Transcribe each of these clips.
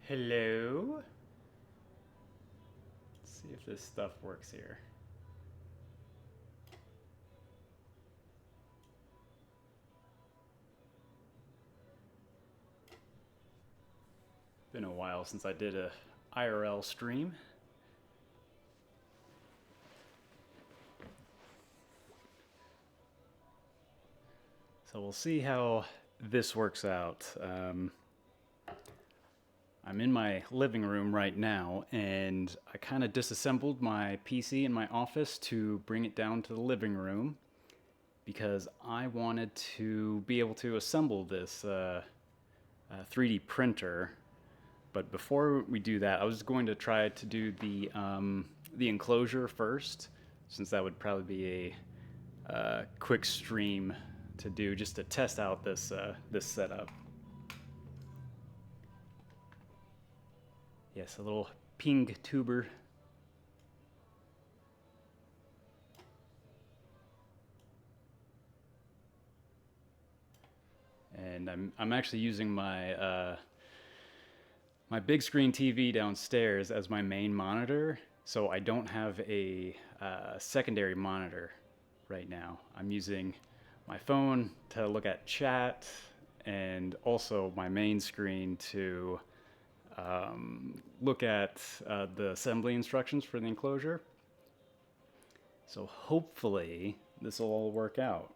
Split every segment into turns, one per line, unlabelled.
Hello? Let's see if this stuff works here. Been a while since I did a IRL stream. So we'll see how this works out. I'm in my living room right now, and I kind of disassembled my PC in my office to bring it down to the living room because I wanted to be able to assemble this 3D printer. But before we do that, I was going to try to do the enclosure first, since that would probably be a quick stream to do just to test out this setup. Yes, a little ping tuber. And I'm actually using my my big screen TV downstairs as my main monitor, so I don't have a secondary monitor right now. I'm using my phone to look at chat and also my main screen to look at the assembly instructions for the enclosure. So hopefully this will all work out.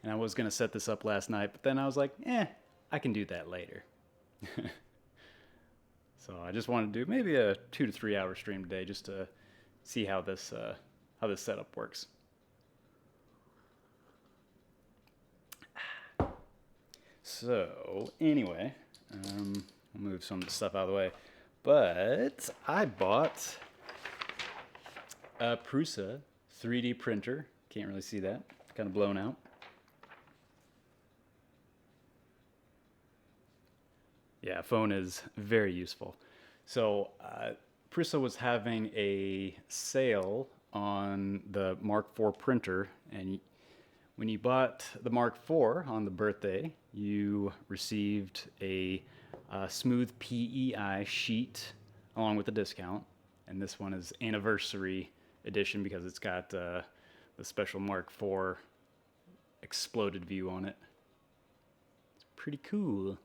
And I was going to set this up last night, but then I was like, I can do that later. So I just wanted to do maybe a 2 to 3 hour stream today just to see how this setup works. So anyway, I'll move some stuff out of the way. But I bought a Prusa 3D printer. Can't really see that. Kind of blown out. Yeah, phone is very useful. So Prusa was having a sale on the Mark IV printer, and when you bought the Mark IV on the birthday, you received a smooth PEI sheet along with a discount. And this one is anniversary edition because it's got the special Mark IV exploded view on it. It's pretty cool.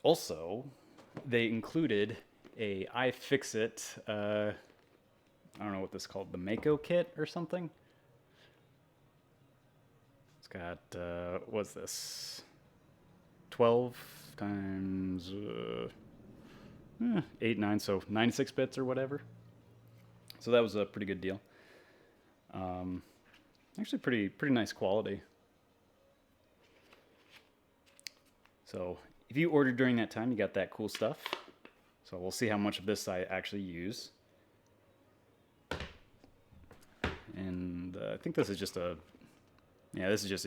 Also, they included a iFixit, I don't know what this is called, the Mako kit or something. It's got, what's this? 12 times 8, 9, so 96 bits or whatever. So that was a pretty good deal. Actually pretty nice quality. So if you ordered during that time, you got that cool stuff. So we'll see how much of this I actually use. And I think this is just a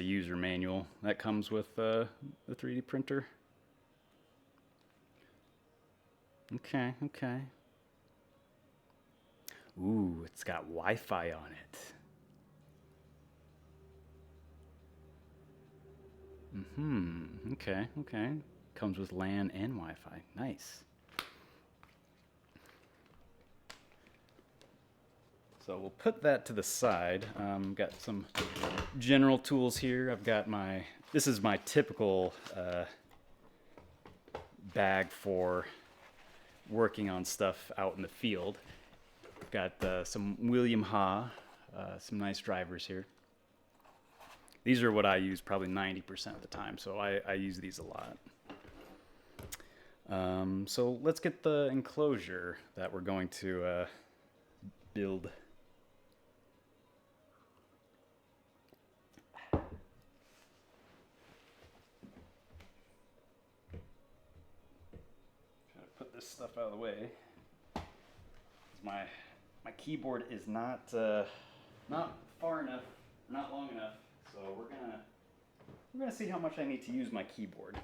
user manual that comes with the 3D printer. Okay. Ooh, it's got Wi-Fi on it. Okay. Comes with LAN and Wi-Fi. Nice. So we'll put that to the side. Got some general tools here. I've got this is my typical bag for working on stuff out in the field. I've got some William Ha, some nice drivers here. These are what I use probably 90% of the time, so I use these a lot. So let's get the enclosure that we're going to build. Try to put this stuff out of the way. My keyboard is not far enough, not long enough. So we're gonna see how much I need to use my keyboard.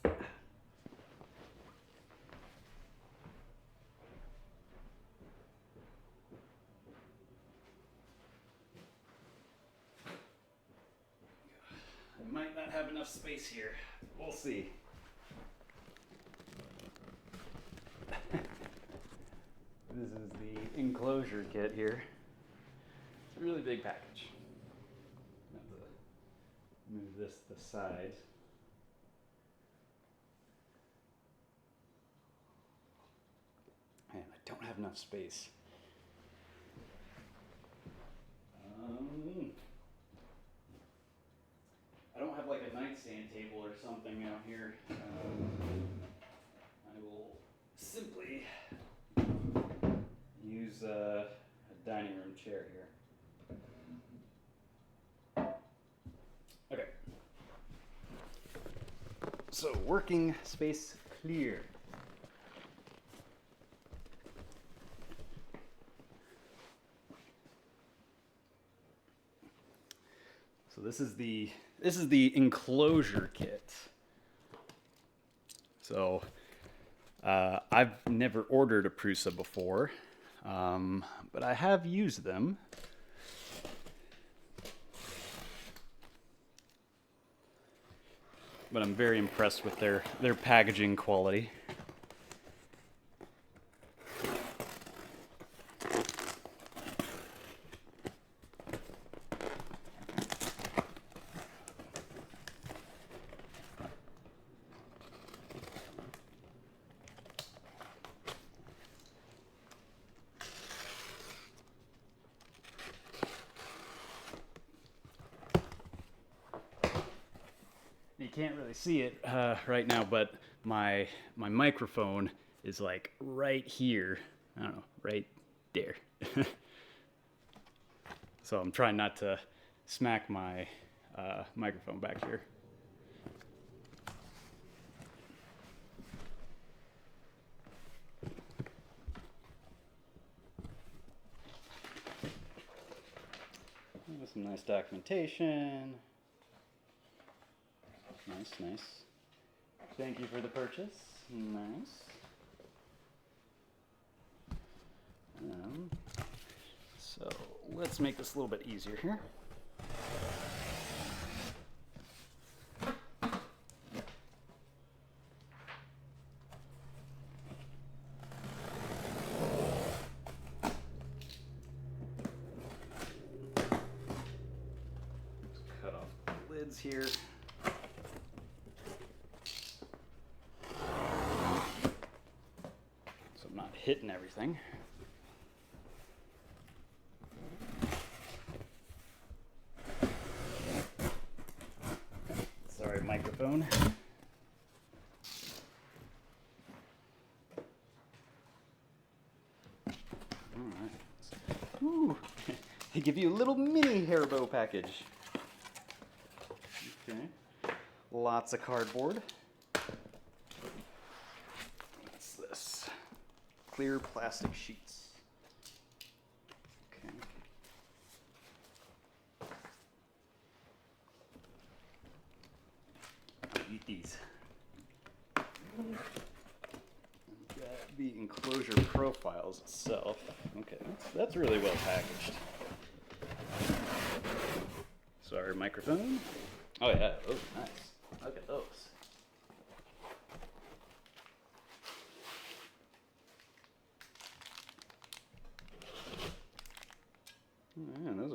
I might not have enough space here. We'll see. This is the Enclosure kit here. It's a really big package. I'm going to have to move this to the side. Man, I don't have enough space. I don't have like a nightstand table or something out here. I will simply use a dining room chair here. Okay. So working space clear. So this is the Enclosure kit. So I've never ordered a Prusa before, but I have used them. But I'm very impressed with their packaging quality. You can't really see it right now, but my microphone is like right here. I don't know, right there. So I'm trying not to smack my microphone back here. With some nice documentation. Nice, nice. Thank you for the purchase. Nice. So let's make this a little bit easier here. Just cut off the lids here. Hitting everything. Sorry, microphone. All right. Ooh, they give you a little mini hair bow package. Okay. Lots of cardboard. What's this? Clear plastic sheets. Okay. I'll eat these. Got the Enclosure profiles itself. Okay, that's really well packaged. Sorry, microphone. Oh yeah, oh nice. Look at those. Man, those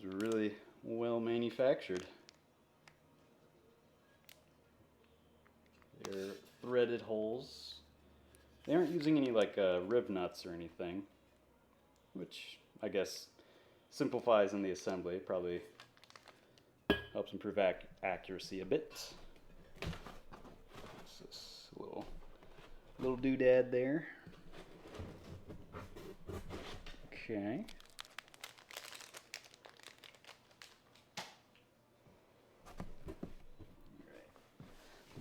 are really well manufactured. They're threaded holes. They aren't using any like rib nuts or anything, which I guess simplifies in the assembly. Probably helps improve accuracy a bit. What's this little doodad there? Okay.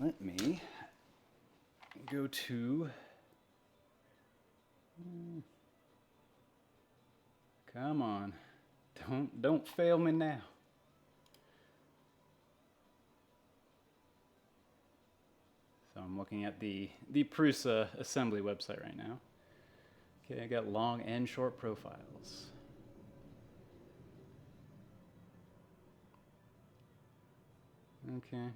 All right. Let me go to. Come on, don't fail me now. I'm looking at the Prusa assembly website right now. Okay, I got long and short profiles. Okay.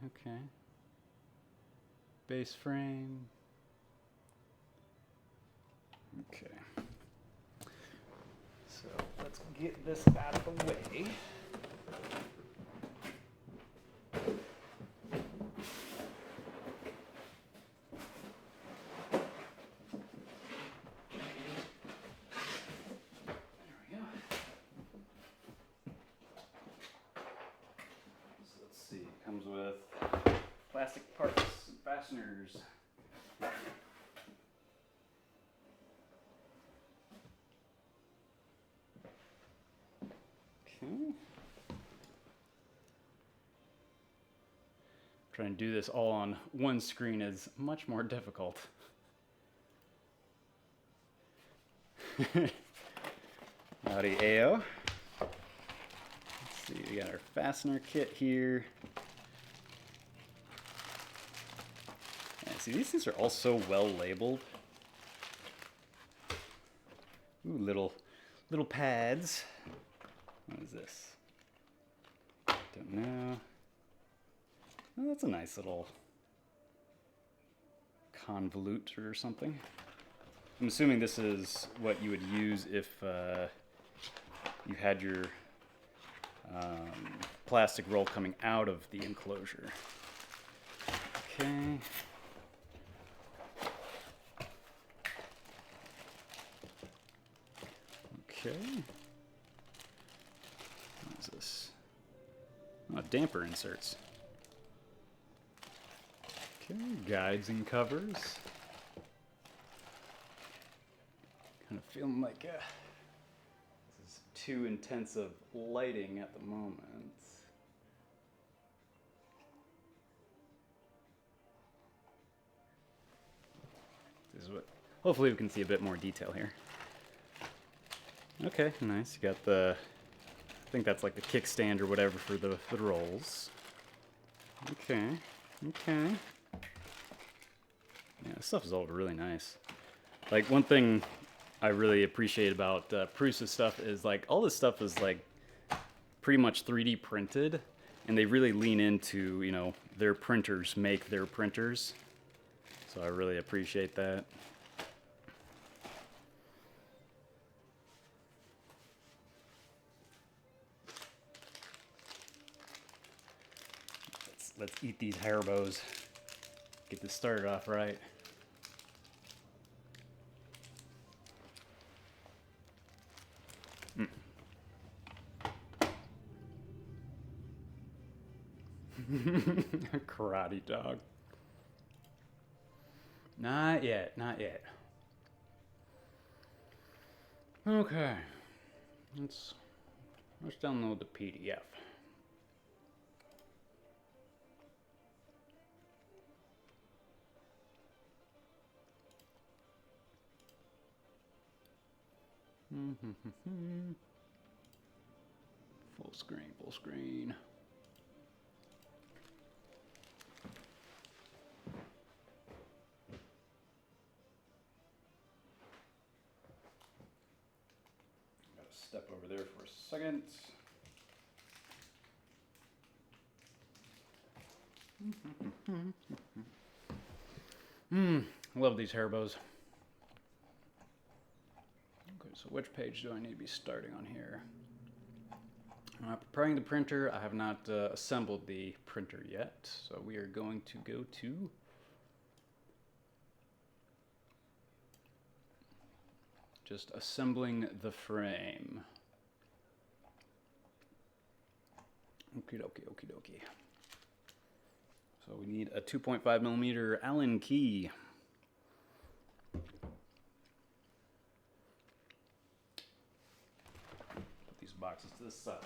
Base frame. Okay. So let's get this out of the way. Comes with plastic parts, fasteners. Okay. Trying to do this all on one screen is much more difficult. Howdy, AO. Let's see, we got our fastener kit here. See, these things are all so well labeled. Ooh, little pads. What is this? Don't know. Oh, that's a nice little convolute or something. I'm assuming this is what you would use if you had your plastic roll coming out of the enclosure. Okay. Okay. What is this? Oh, damper inserts. Okay, guides and covers. Kind of feeling like this is too intensive lighting at the moment. This is what. Hopefully, we can see a bit more detail here. Okay, nice. You got the, I think that's like the kickstand or whatever for the rolls. Okay. Yeah, this stuff is all really nice. Like, one thing I really appreciate about Prusa stuff is, like, all this stuff is, like, pretty much 3D printed, and they really lean into, you know, their printers make their printers. So I really appreciate that. Let's eat these Haribo's. Get this started off right. Karate dog. Not yet. Okay. Let's download the PDF. Full screen. Gotta step over there for a second. Love these Haribo's. Okay, so which page do I need to be starting on here? Preparing the printer. I have not assembled the printer yet, so we are going to go to just assembling the frame. Okie dokie. So we need a 2.5 millimeter Allen key. Put these boxes to the side.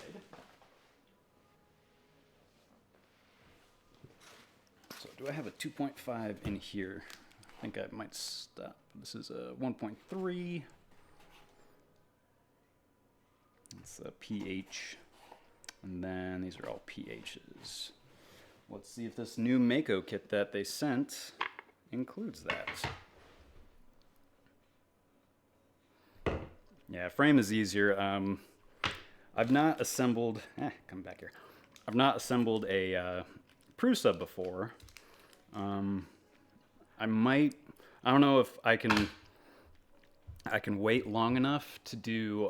So do I have a 2.5 in here? I think I might stop. This is a 1.3. It's a pH. And then these are all pHs. Let's see if this new Mako kit that they sent includes that. Yeah, frame is easier. I've not assembled. Come back here. I've not assembled a Prusa before. I might. I don't know if I can. I can wait long enough to do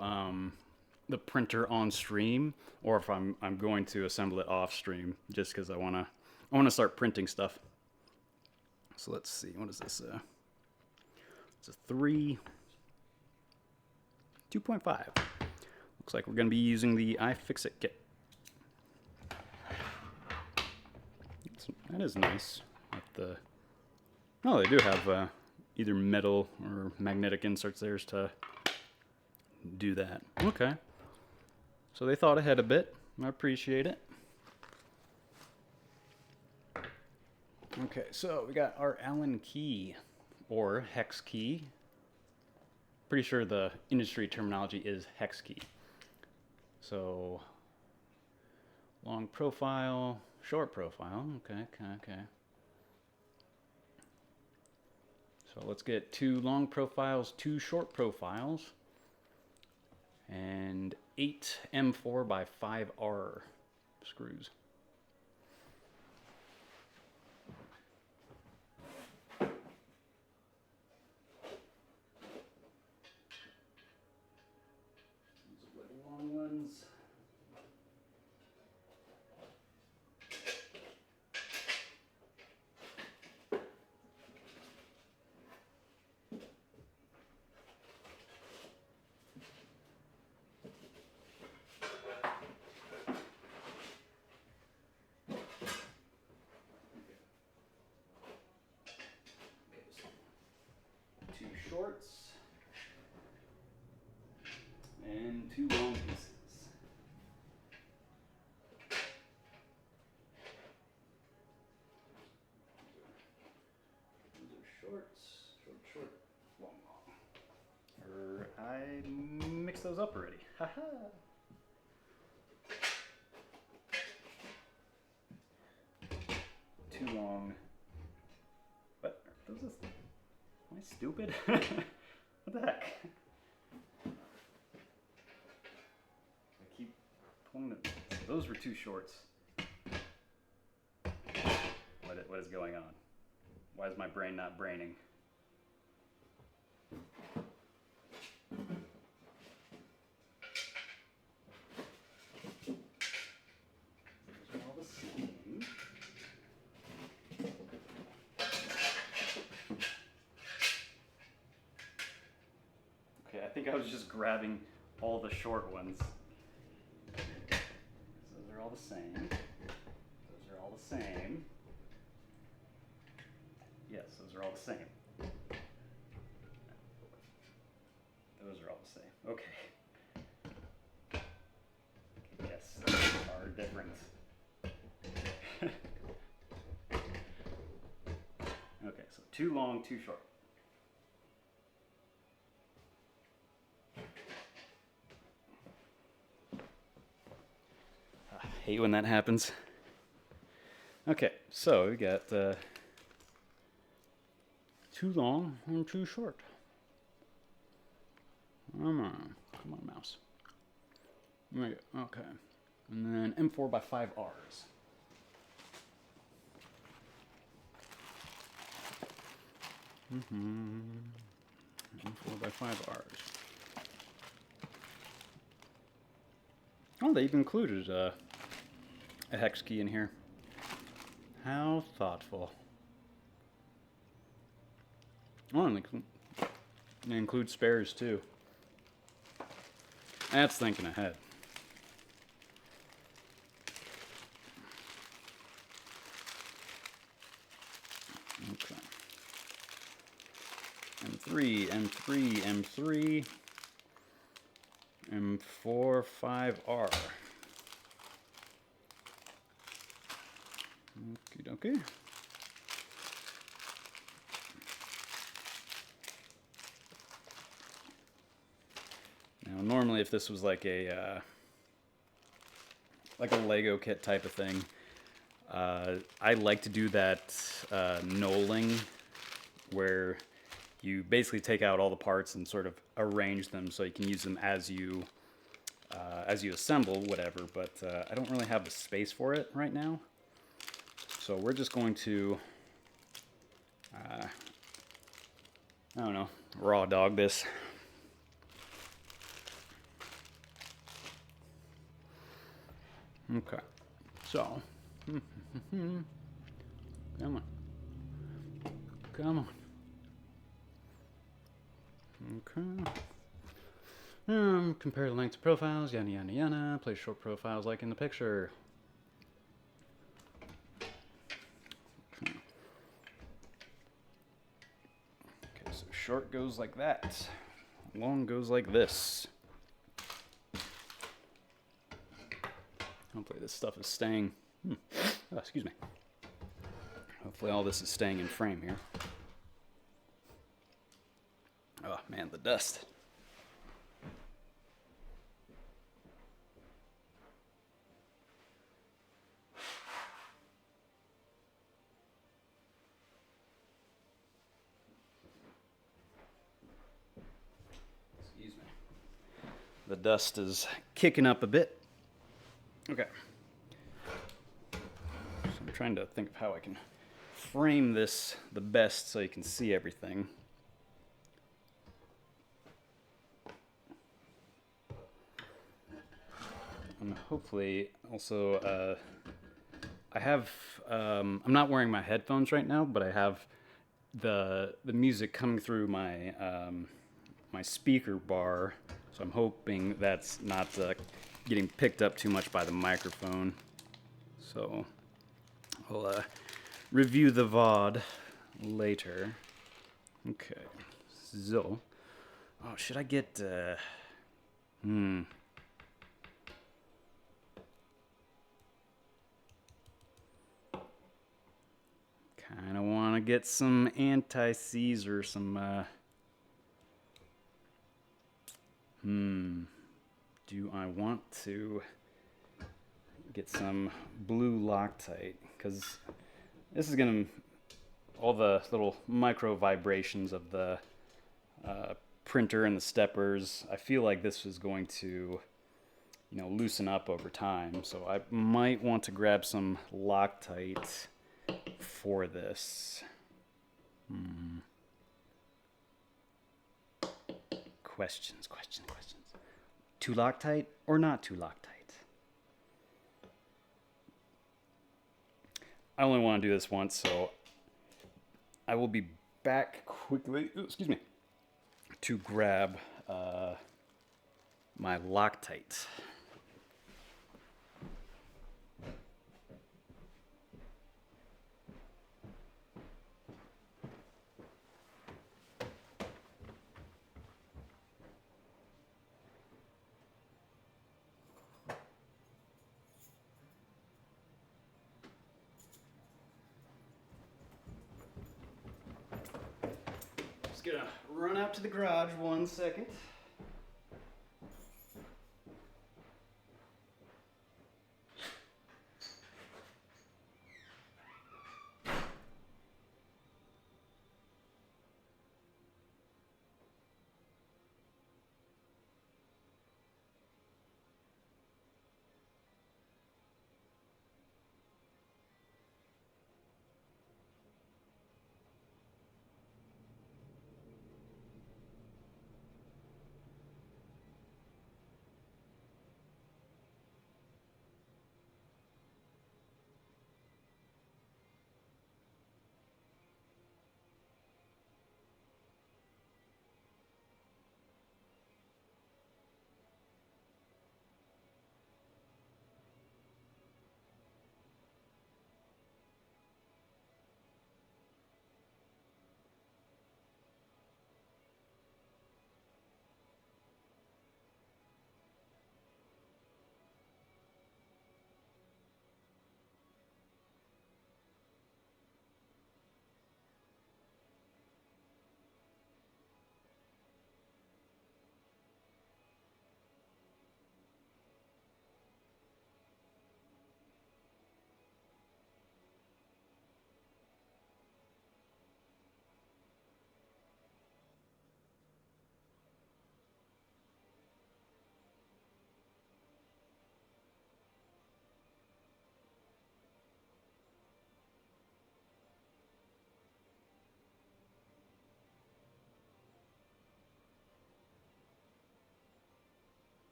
the printer on stream, or if I'm going to assemble it off stream, just because I wanna start printing stuff. So let's see. What is this? It's a 2.5. Looks like we're going to be using the iFixit kit. That is nice. Oh, they do have either metal or magnetic inserts there to do that. Okay. So they thought ahead a bit. I appreciate it. Okay, so we got our Allen key, or hex key. Pretty sure the industry terminology is hex key. So, long profile, short profile. Okay. So let's get 2 long profiles, 2 short profiles, and 8 M4 by 5R screws. Long ones. Shorts and 2 long pieces. Those are shorts, short, long. Or I mixed those up already. Haha. 2 long. What? Are those just... Am I stupid? What the heck? I keep pulling them. Those were 2 shorts. What is going on? Why is my brain not braining? All the same. Okay, I think I was just grabbing all the short ones. Those are all the same. Those are all the same. Yes, those are all the same. Those are all the same. Okay. Yes, those are different. Okay, so 2 long, 2 short. I hate when that happens. Okay, so we got 2 long and 2 short. Come on, mouse. Okay, and then M4 by 5Rs. M4 by 5Rs. Oh, they've included a hex key in here. How thoughtful. Oh, and they include spares too. That's thinking ahead. Okay. M3, M3, M3, M4, 5R. Okie dokie. Now, normally, if this was like a Lego kit type of thing, I like to do that knolling where you basically take out all the parts and sort of arrange them so you can use them as you assemble whatever, but I don't really have the space for it right now. So we're just going to, I don't know, raw dog this. Okay, so, come on, come on. Okay. Compare the lengths of profiles, yada yada yada. Place short profiles like in the picture. Okay, so short goes like that. Long goes like this. Hopefully this stuff is staying. Oh, excuse me. Hopefully all this is staying in frame here. Oh man, the dust. Excuse me. The dust is kicking up a bit. Okay. So I'm trying to think of how I can frame this the best so you can see everything. And hopefully also I have I'm not wearing my headphones right now, but I have the music coming through my my speaker bar, so I'm hoping that's not getting picked up too much by the microphone. So I'll review the VOD later. Okay, so should I get kind of want to get some anti-seize or some do I want to get some blue Loctite? Because this is going to, all the little micro vibrations of the printer and the steppers, I feel like this is going to, loosen up over time. So I might want to grab some Loctite for this. Questions. Too Loctite or not too Loctite? I only want to do this once, so I will be back quickly, to grab my Loctite. Just gonna run out to the garage 1 second.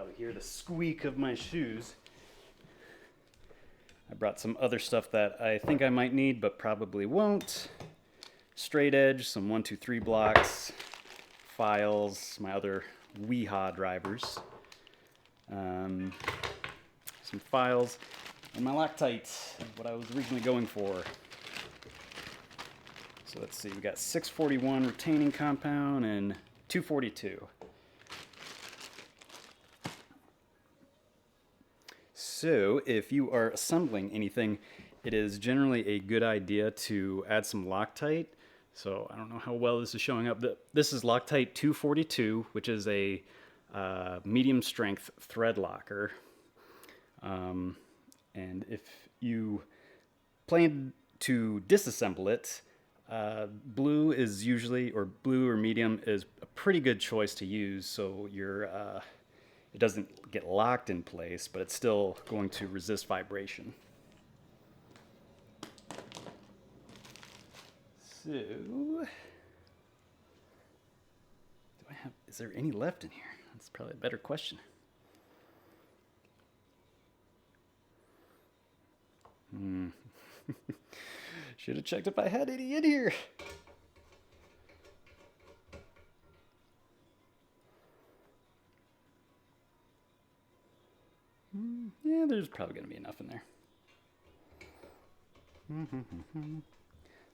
probably hear the squeak of my shoes. I brought some other stuff that I think I might need, but probably won't. Straight edge, some 1, 2, 3 blocks, files, my other WeHa drivers, some files, and my Loctite, what I was originally going for. So let's see, we got 641 retaining compound and 242. So if you are assembling anything, it is generally a good idea to add some Loctite. So I don't know how well this is showing up. This is Loctite 242, which is a medium strength thread locker. And if you plan to disassemble it, blue is usually, or blue or medium is a pretty good choice to use, so it doesn't get locked in place, but it's still going to resist vibration. So, is there any left in here? That's probably a better question. Should have checked if I had any in here. Yeah, there's probably going to be enough in there.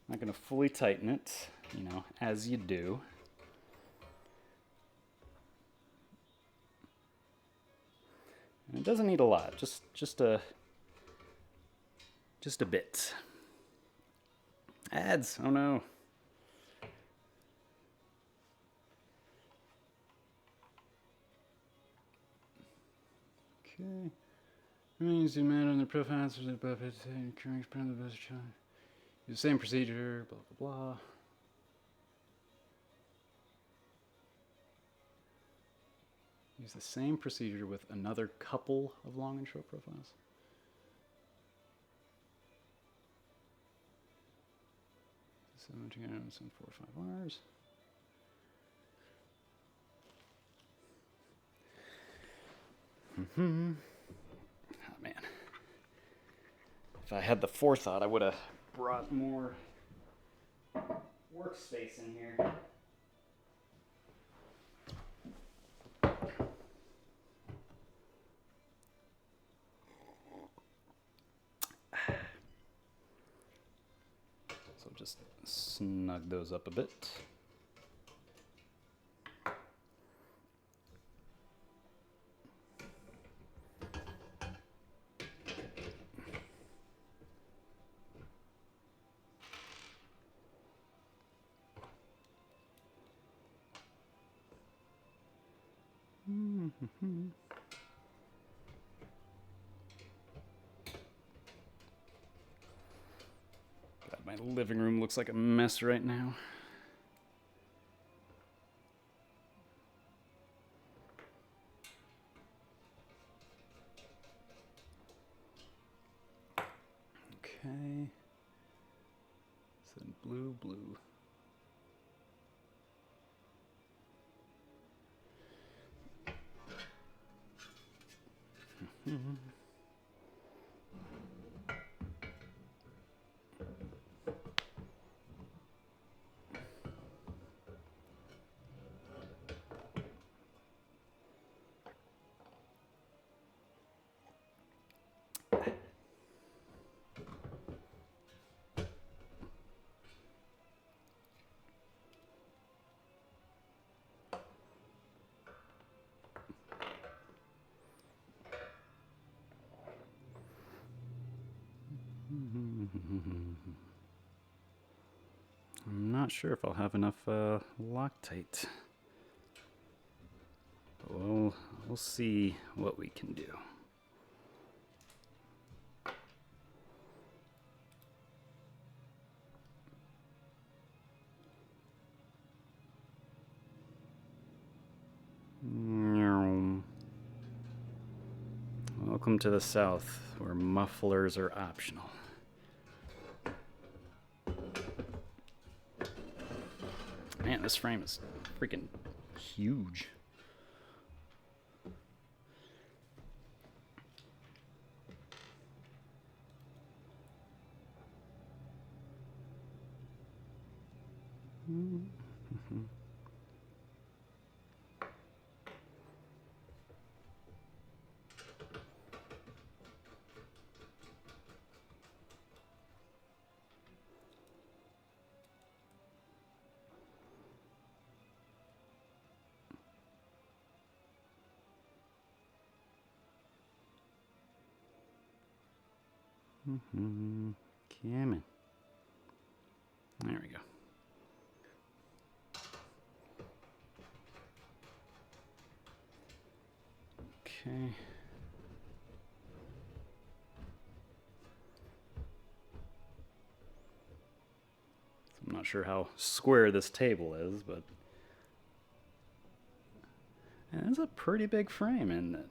Not going to fully tighten it, as you do. And it doesn't need a lot, just a bit. Ads, oh no. Okay. Zoom out on the profiles above it, current expand the best shot. Use the same procedure, blah blah blah. Use the same procedure with another couple of long and short profiles. So together some 4 or 5 Rs. Oh man. If I had the forethought, I would have brought more workspace in here. So just snug those up a bit. God, my living room looks like a mess right now. Okay. So blue. I'm not sure if I'll have enough Loctite. Well, we'll see what we can do. Welcome to the South, where mufflers are optional. Man, this frame is freaking huge. Come on. There we go. Okay. I'm not sure how square this table is, but it's a pretty big frame, isn't it?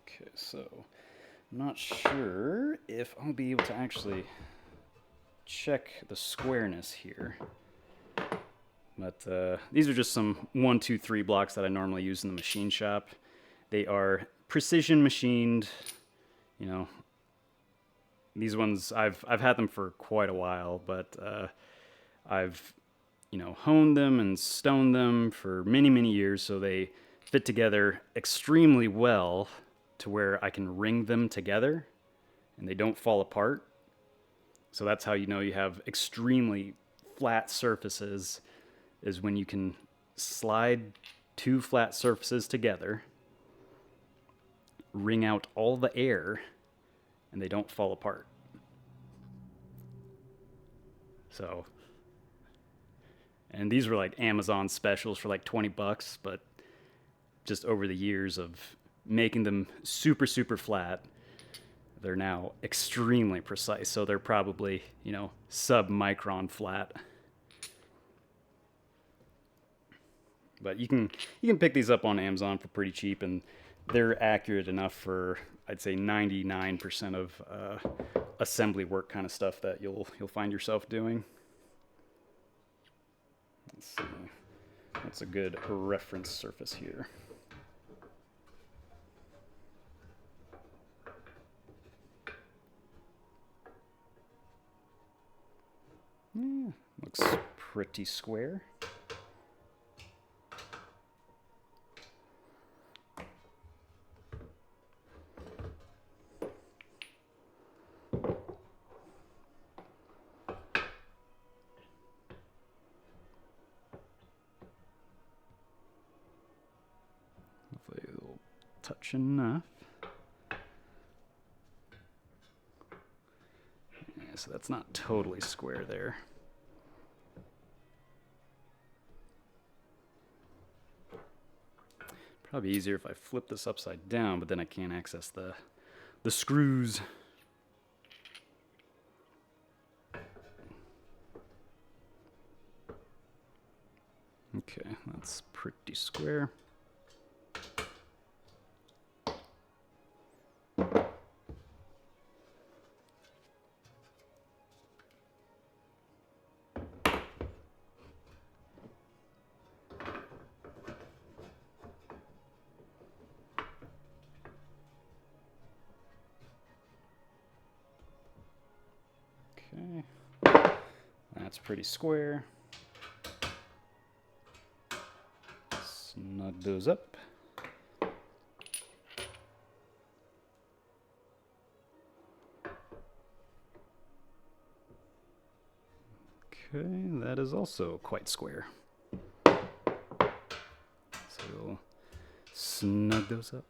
Okay, so I'm not sure if I'll be able to actually check the squareness here. But these are just some 1, 2, 3 blocks that I normally use in the machine shop. They are precision machined. You know, these ones I've had them for quite a while, but I've honed them and stoned them for many, many years, so they fit together extremely well to where I can ring them together and they don't fall apart. So that's how you know you have extremely flat surfaces, is when you can slide 2 flat surfaces together, wring out all the air, and they don't fall apart. So, and these were like Amazon specials for like 20 bucks, but just over the years of making them super, super flat, they're now extremely precise. So they're probably, sub-micron flat. But you can pick these up on Amazon for pretty cheap, and they're accurate enough for, I'd say, 99% of assembly work kind of stuff that you'll find yourself doing. Let's see. What's a good reference surface here? Yeah, looks pretty square. Hopefully it'll touch enough. Yeah, so that's not totally square there. Probably easier if I flip this upside down, but then I can't access the screws. Okay, that's pretty square. Okay, that's pretty square. Snug those up. Okay, that is also quite square. So we'll snug those up.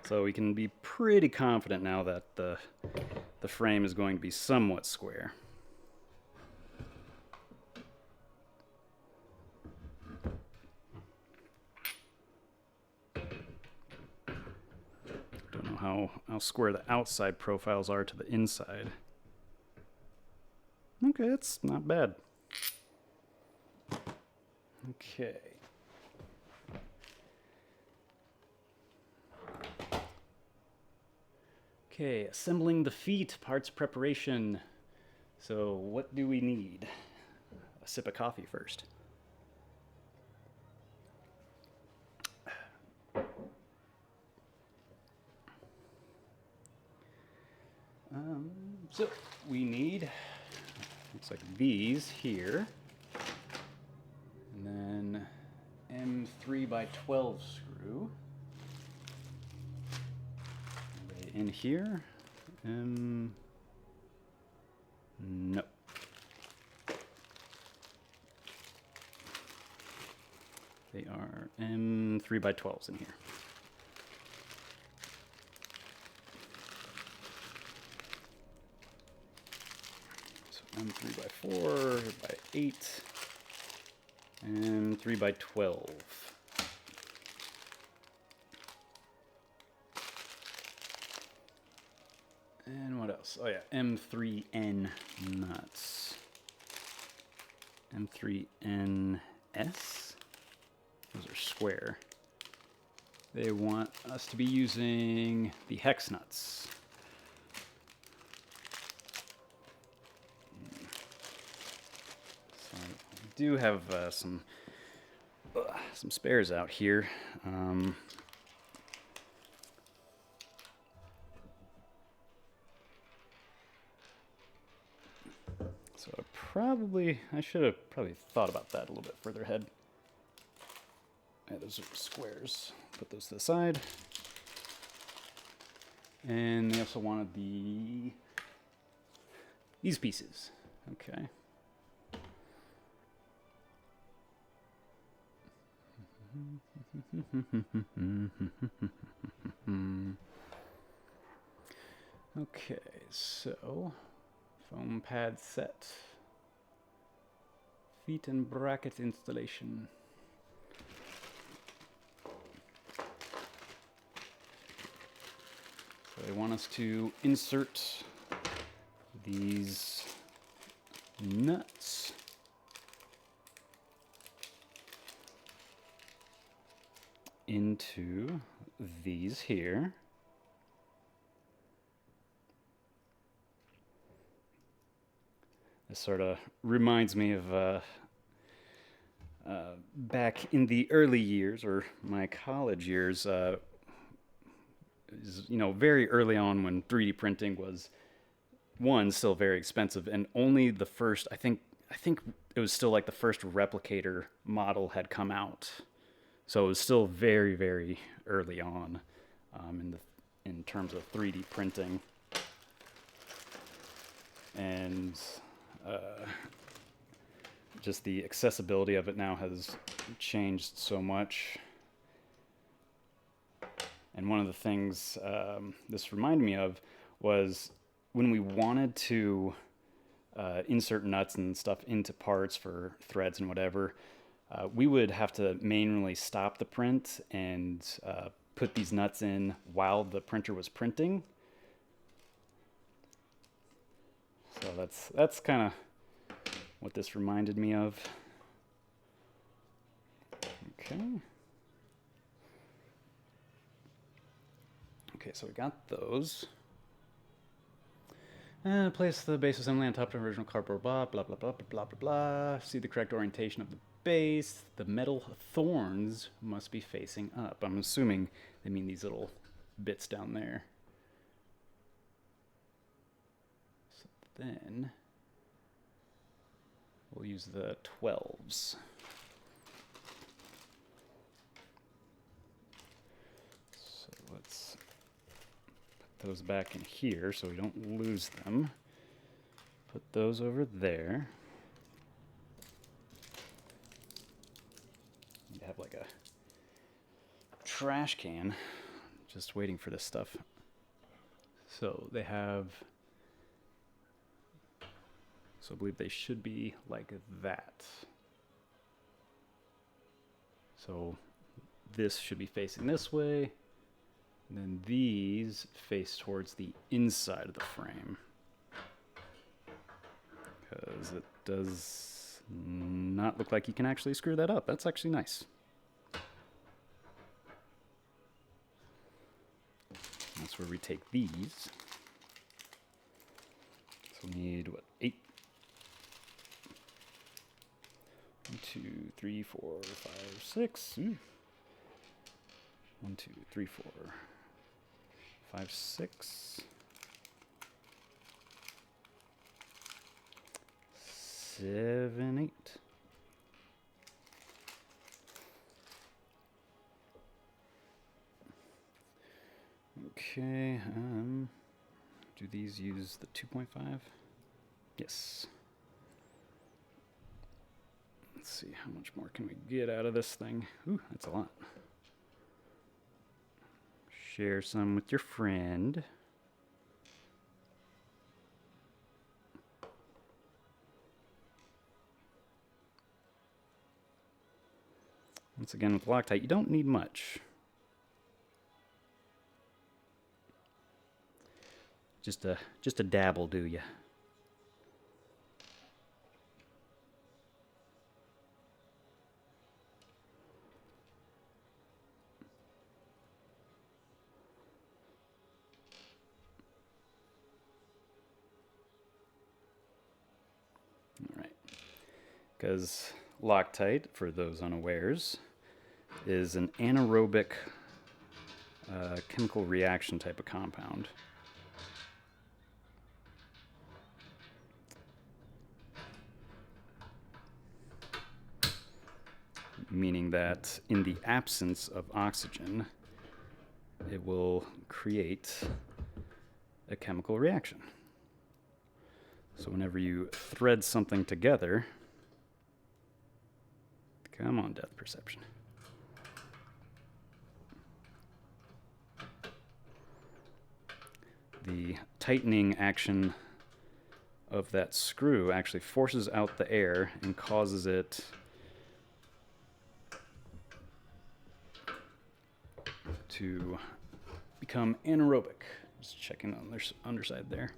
So we can be pretty confident now that the frame is going to be somewhat square. Don't know how square the outside profiles are to the inside. Okay, that's not bad. Okay. Okay, assembling the feet, parts preparation. So what do we need? A sip of coffee first. So we need, looks like these here, and then M3 by 12 screw. In here, no. They are M3 by 12s in here. So M3 by 4 by 8 and 3 by 12. And what else? Oh yeah, M3N nuts. M3NS? Those are square. They want us to be using the hex nuts. So I do have some spares out here. So I should have probably thought about that a little bit further ahead. Yeah, those are squares. Put those to the side. And they also wanted these pieces. Okay. Okay, so foam pad set. Feet and bracket installation. So they want us to insert these nuts into these here. This sort of reminds me of back in the early years, or my college years, very early on when 3D printing was, one, still very expensive, and only the first, I think it was still like the first replicator model had come out. So it was still very, very early on in terms of 3D printing. And just the accessibility of it now has changed so much. And one of the things this reminded me of was when we wanted to insert nuts and stuff into parts for threads and whatever, we would have to manually stop the print and put these nuts in while the printer was printing. So that's kind of what this reminded me of. Okay. Okay, so we got those. Place the base assembly on top of the original cardboard, blah, blah, blah, blah, blah, blah, blah. See the correct orientation of the base. The metal thorns must be facing up. I'm assuming they mean these little bits down there. So then we'll use the 12s. So let's put those back in here so we don't lose them. Put those over there. You have like a trash can just waiting for this stuff. So they have, so I believe they should be like that. So this should be facing this way, and then these face towards the inside of the frame, because it does not look like you can actually screw that up. That's actually nice. That's where we take these. So we need, what, 8? 1, 2, 3, 4, 5, 6. 1, 2, 3, 4, 5, 6. 7, 8. Okay, do these use the 2.5? Yes. Let's see, how much more can we get out of this thing? Ooh, that's a lot. Share some with your friend. Once again, with Loctite, you don't need much. Just a dabble, do you? All right. Because Loctite, for those unawares, is an anaerobic chemical reaction type of compound. Meaning that in the absence of oxygen, it will create a chemical reaction. So whenever you thread something together, come on, depth perception. The tightening action of that screw actually forces out the air and causes it to become anaerobic. Just checking on their underside there.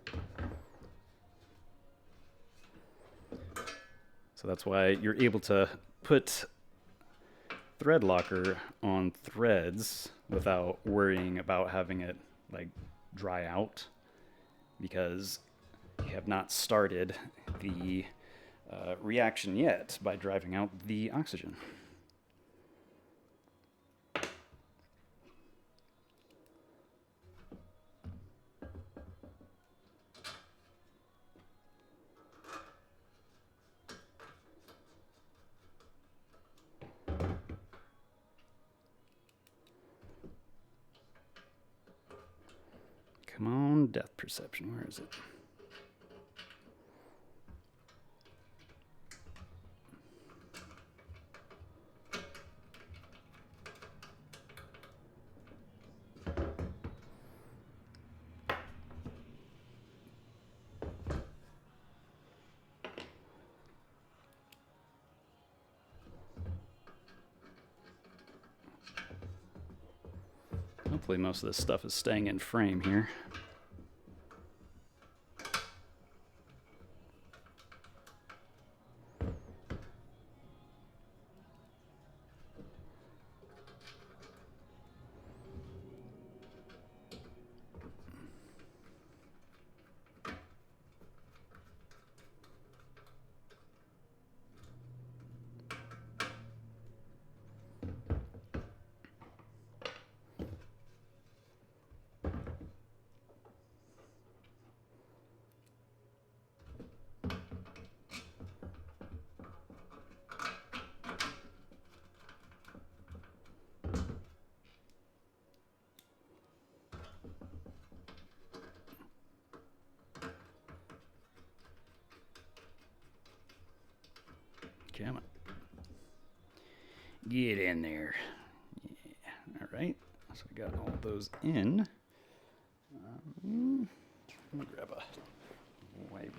So that's why you're able to put thread locker on threads without worrying about having it like dry out, because you have not started the reaction yet by driving out the oxygen. Come on, depth perception, where is it? Hopefully most of this stuff is staying in frame here. Come on. Get in there. Yeah. All right. So we got all those in. Let me grab a wipe.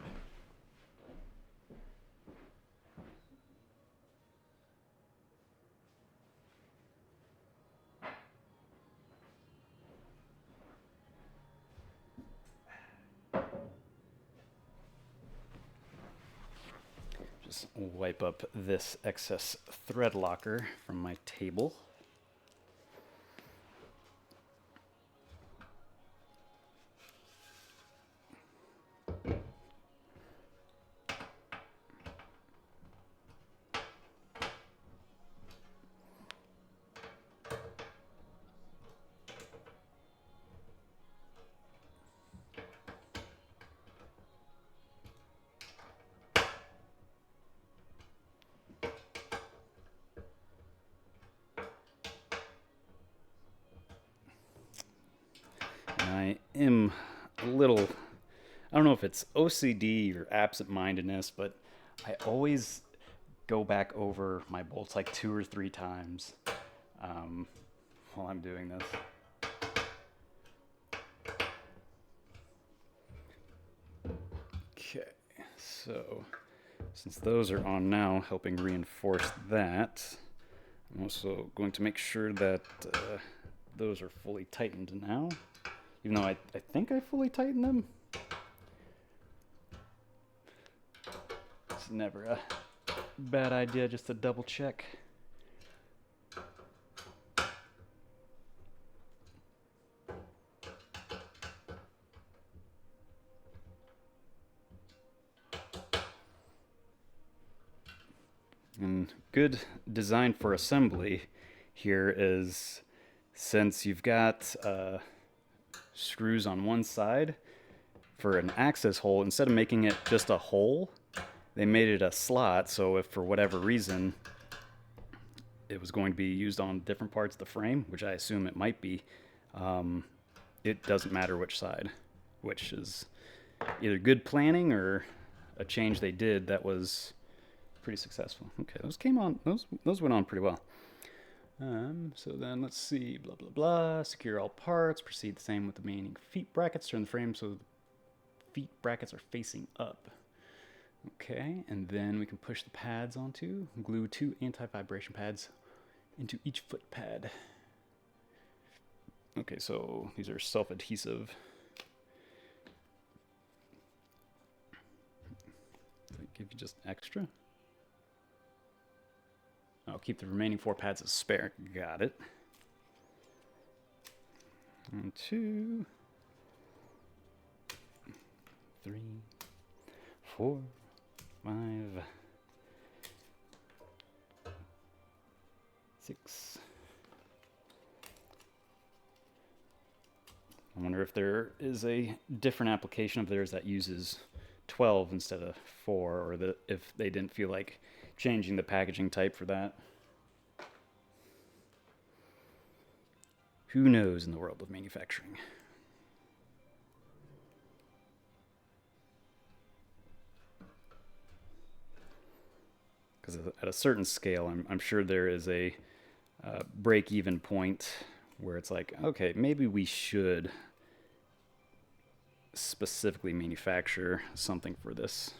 Just wipe up this excess thread locker from my table. am a little, I don't know if it's OCD or absent-mindedness, but I always go back over my bolts like 2 or 3 times um, while I'm doing this. Okay, so since those are on now, helping reinforce that, I'm also going to make sure that those are fully tightened now, even though I think I fully tightened them. It's never a bad idea just to double check. And good design for assembly here is, since you've got screws on one side for an access hole, instead of making it just a hole, they made it a slot. So if for whatever reason it was going to be used on different parts of the frame, which I assume it might be, it doesn't matter which side, which is either good planning or a change they did that was pretty successful. Okay, those came on, those went on pretty well. So then let's see, blah, blah, blah. Secure all parts. Proceed the same with the remaining feet brackets. Turn the frame so the feet brackets are facing up. Okay, and then we can push the pads onto. Glue 2 anti-vibration pads into each foot pad. Okay, so these are self-adhesive. Does that give you just extra? I'll keep the remaining 4 pads as spare. Got it. 1, 2, 3, 4, 5, 6. I wonder if there is a different application of theirs that uses 12 instead of 4, or if they didn't feel like changing the packaging type for that. Who knows in the world of manufacturing? Because at a certain scale, I'm sure there is a break-even point where it's like, okay, maybe we should specifically manufacture something for this.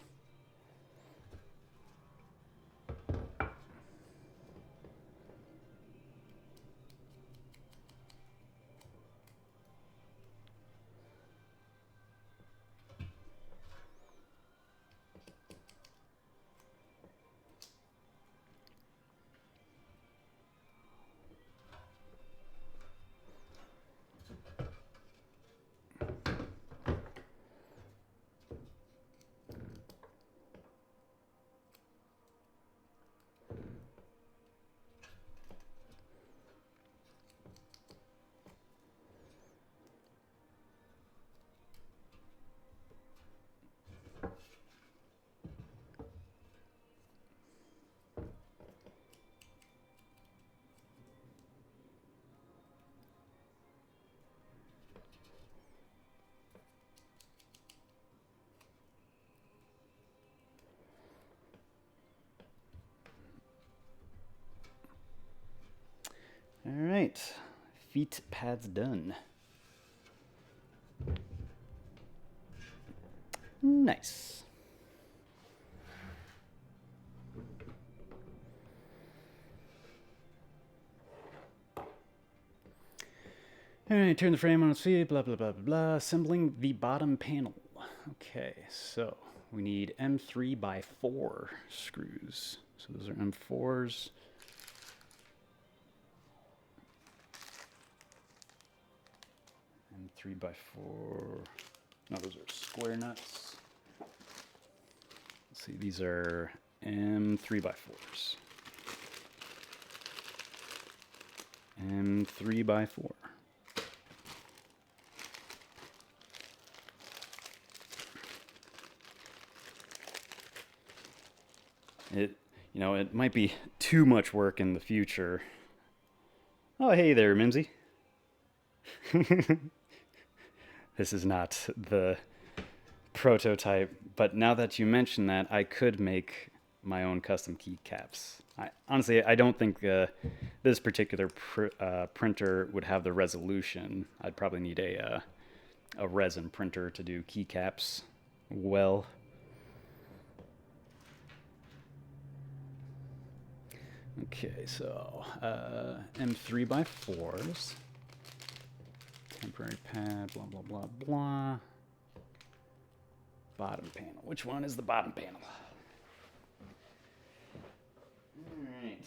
All right, feet pads done. Nice. All right, turn the frame on its feet, blah, blah, blah, blah, blah. Assembling the bottom panel. Okay, so we need M3x4 screws. So those are M4s. M3x4. No, those are square nuts. Let's see, these are M3x4s. M3x4. It might be too much work in the future. Oh, hey there, Mimsy. this is not the prototype, but now that you mention that, I could make my own custom keycaps. Honestly, I don't think this particular printer would have the resolution. I'd probably need a resin printer to do keycaps well. Okay, so M3x4s, temporary pad, blah, blah, blah, blah. Bottom panel. Which one is the bottom panel? Alright.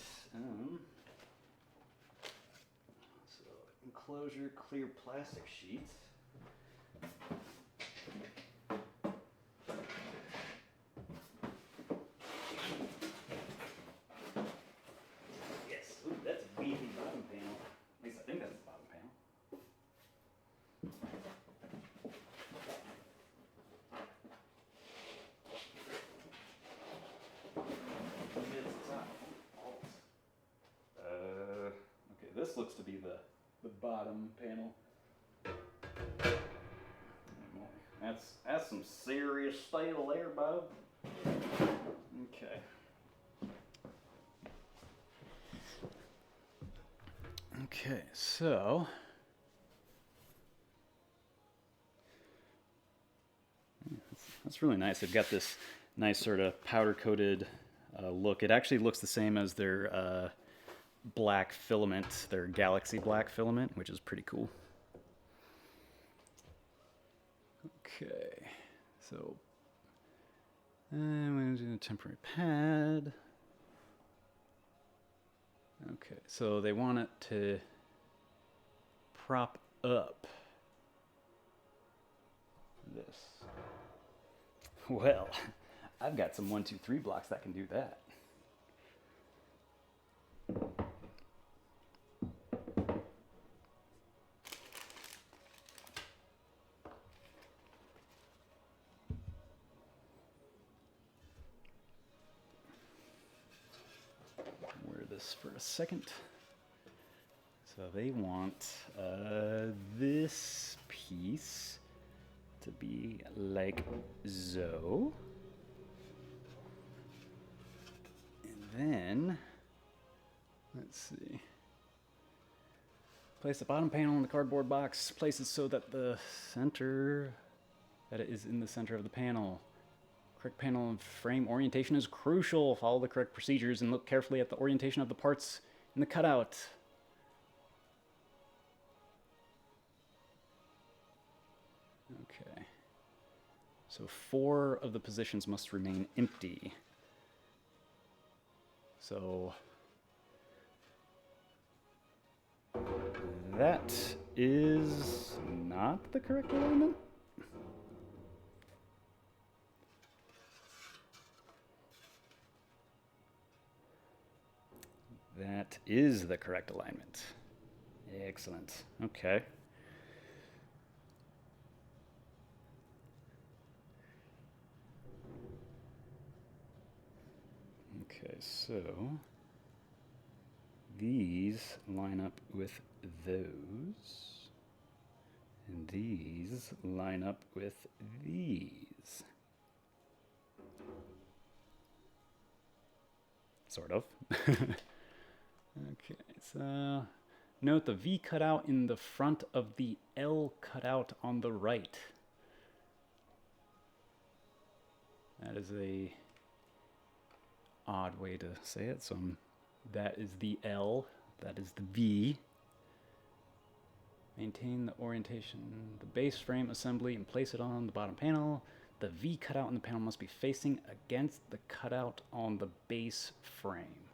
So, enclosure clear plastic sheets. Yes. Ooh, that's a beefy bottom panel. At least I think that's the bottom panel. Okay, this looks to be the bottom panel. That's some serious steel there, Bob. Okay. Okay, so that's really nice. They've got this nice sort of powder-coated look. It actually looks the same as their black filament, their Galaxy black filament, which is pretty cool. Okay, so I'm going to do a temporary pad. Okay, so they want it to prop up this. Well, I've got some 1, 2, 3 blocks that can do that. Wear this for a second. So they want this piece to be like so. And then, let's see. Place the bottom panel in the cardboard box. Place it so that it is in the center of the panel. Correct panel and frame orientation is crucial. Follow the correct procedures and look carefully at the orientation of the parts in the cutout. Okay. So 4 of the positions must remain empty. So that is not the correct alignment. That is the correct alignment. Excellent. Okay. Okay, so these line up with those, and these line up with these. Sort of. Okay, so note the V cutout in the front of the L cutout on the right. That is a odd way to say it. So that is the L, that is the V. Maintain the orientation, the base frame assembly, and place it on the bottom panel. The V cutout in the panel must be facing against the cutout on the base frame.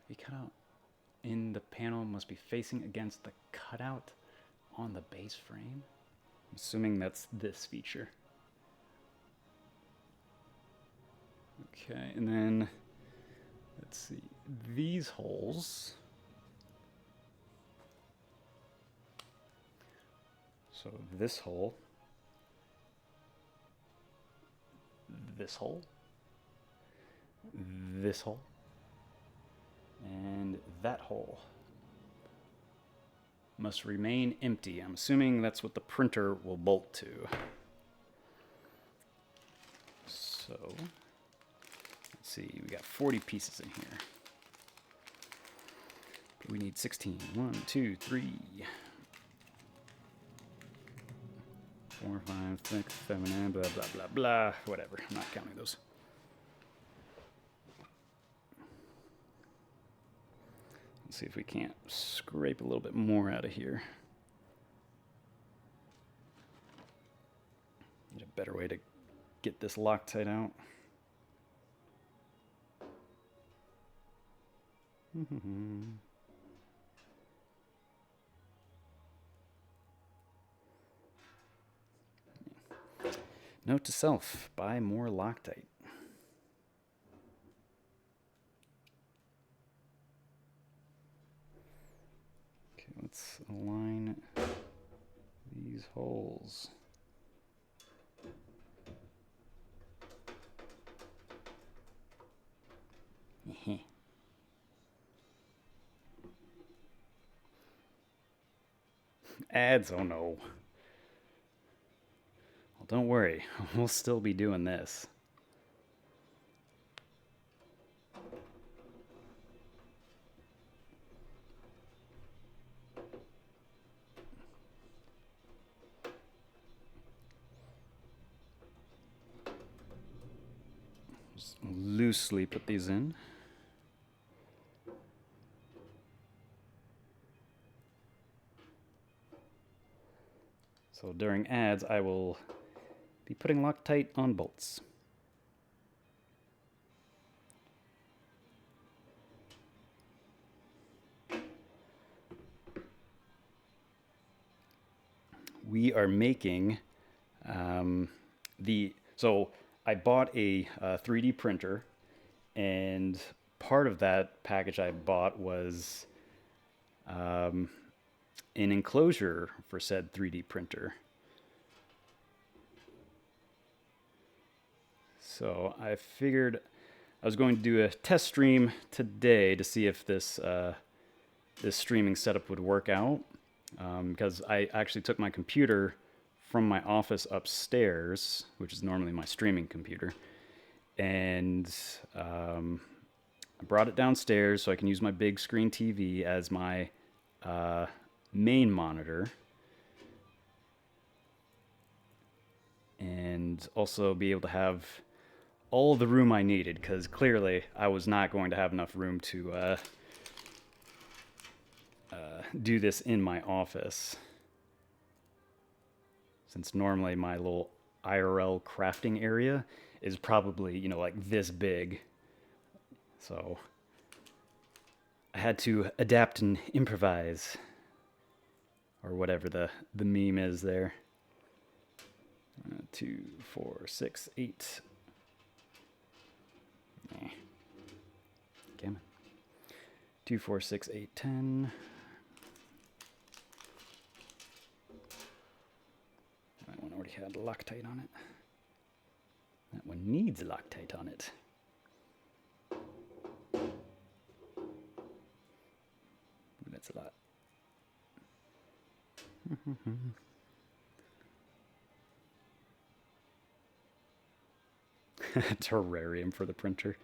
V cutout in the panel must be facing against the cutout on the base frame. I'm assuming that's this feature. Okay, and then let's see, these holes. So this hole, this hole, this hole, and that hole. must remain empty. I'm assuming that's what the printer will bolt to. So, let's see, we got 40 pieces in here. We need 16. 1, 2, 3, 4, 5, 6, 7, and blah, blah, blah, blah. Whatever, I'm not counting those. Let's see if we can't scrape a little bit more out of here. Need a better way to get this Loctite out. Note to self, buy more Loctite. Okay, let's align these holes. Ads, oh no. Well, don't worry, we'll still be doing this. Just loosely put these in. So during ads, I will be putting Loctite on bolts. We are making so I bought a 3D printer, and part of that package I bought was an enclosure for said 3D printer. So I figured I was going to do a test stream today to see if this this streaming setup would work out, because I actually took my computer from my office upstairs, which is normally my streaming computer, and I brought it downstairs so I can use my big screen TV as my main monitor, and also be able to have all the room I needed, because clearly I was not going to have enough room to do this in my office, since normally my little IRL crafting area is probably, you know, like this big. So I had to adapt and improvise, or whatever the meme is there. 2, 4, 6, 8. Damn it. 2, 4, 6, 8, 10. That one already had Loctite on it. That one needs Loctite on it. That's a lot. Terrarium for the printer.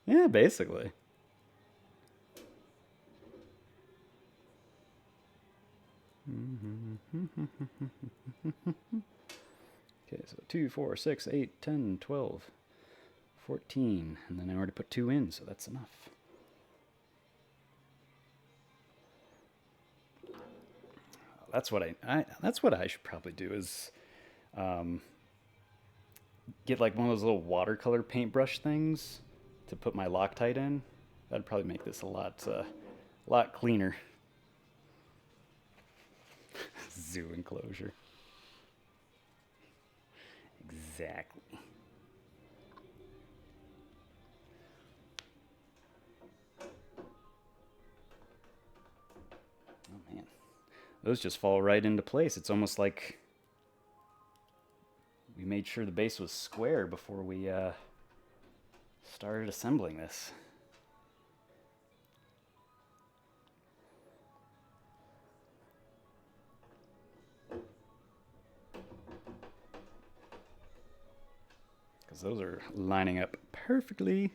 Yeah, basically. Okay, so 2, 4, 6, 8, 10, 12, 14. And then I already put 2 in, so that's enough. That's what I should probably do is get like one of those little watercolor paintbrush things to put my Loctite in. That'd probably make this a lot cleaner. Zoo enclosure. Exactly. Oh man, those just fall right into place. It's almost like we made sure the base was square before we started assembling this. because those are lining up perfectly.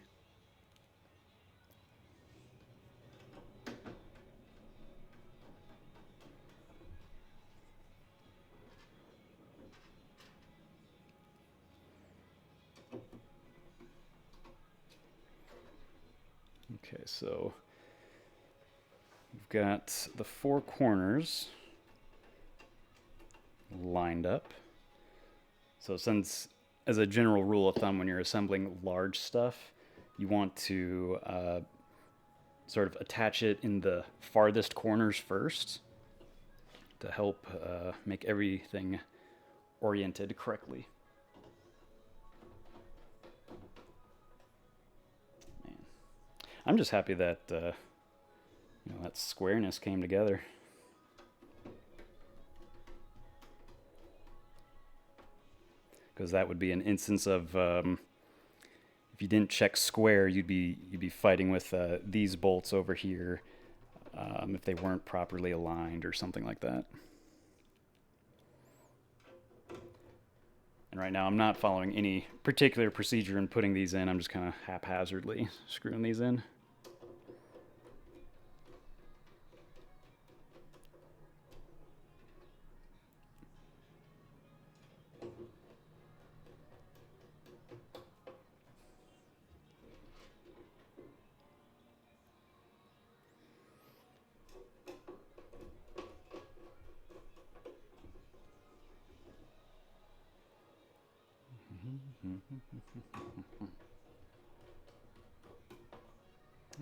Okay, so we've got the four corners lined up. So since, as a general rule of thumb, when you're assembling large stuff, you want to sort of attach it in the farthest corners first to help make everything oriented correctly. Man. I'm just happy that that squareness came together. Because that would be an instance of if you didn't check square, you'd be fighting with these bolts over here if they weren't properly aligned or something like that. And right now I'm not following any particular procedure in putting these in. I'm just kind of haphazardly screwing these in.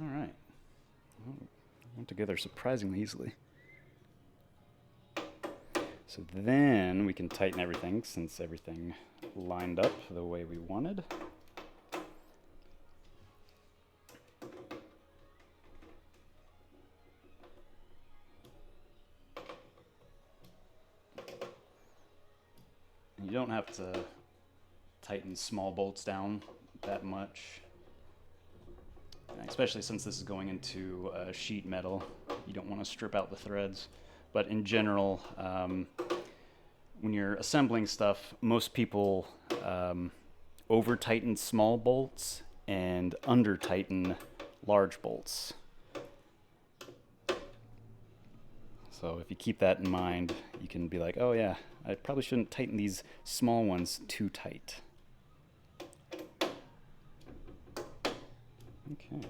All right. Well, went together surprisingly easily. So then we can tighten everything since everything lined up the way we wanted. And you don't have to tighten small bolts down that much, especially since this is going into sheet metal. You don't want to strip out the threads. But in general, when you're assembling stuff, most people over tighten small bolts and under tighten large bolts. So if you keep that in mind, you can be like, oh yeah, I probably shouldn't tighten these small ones too tight. Okay.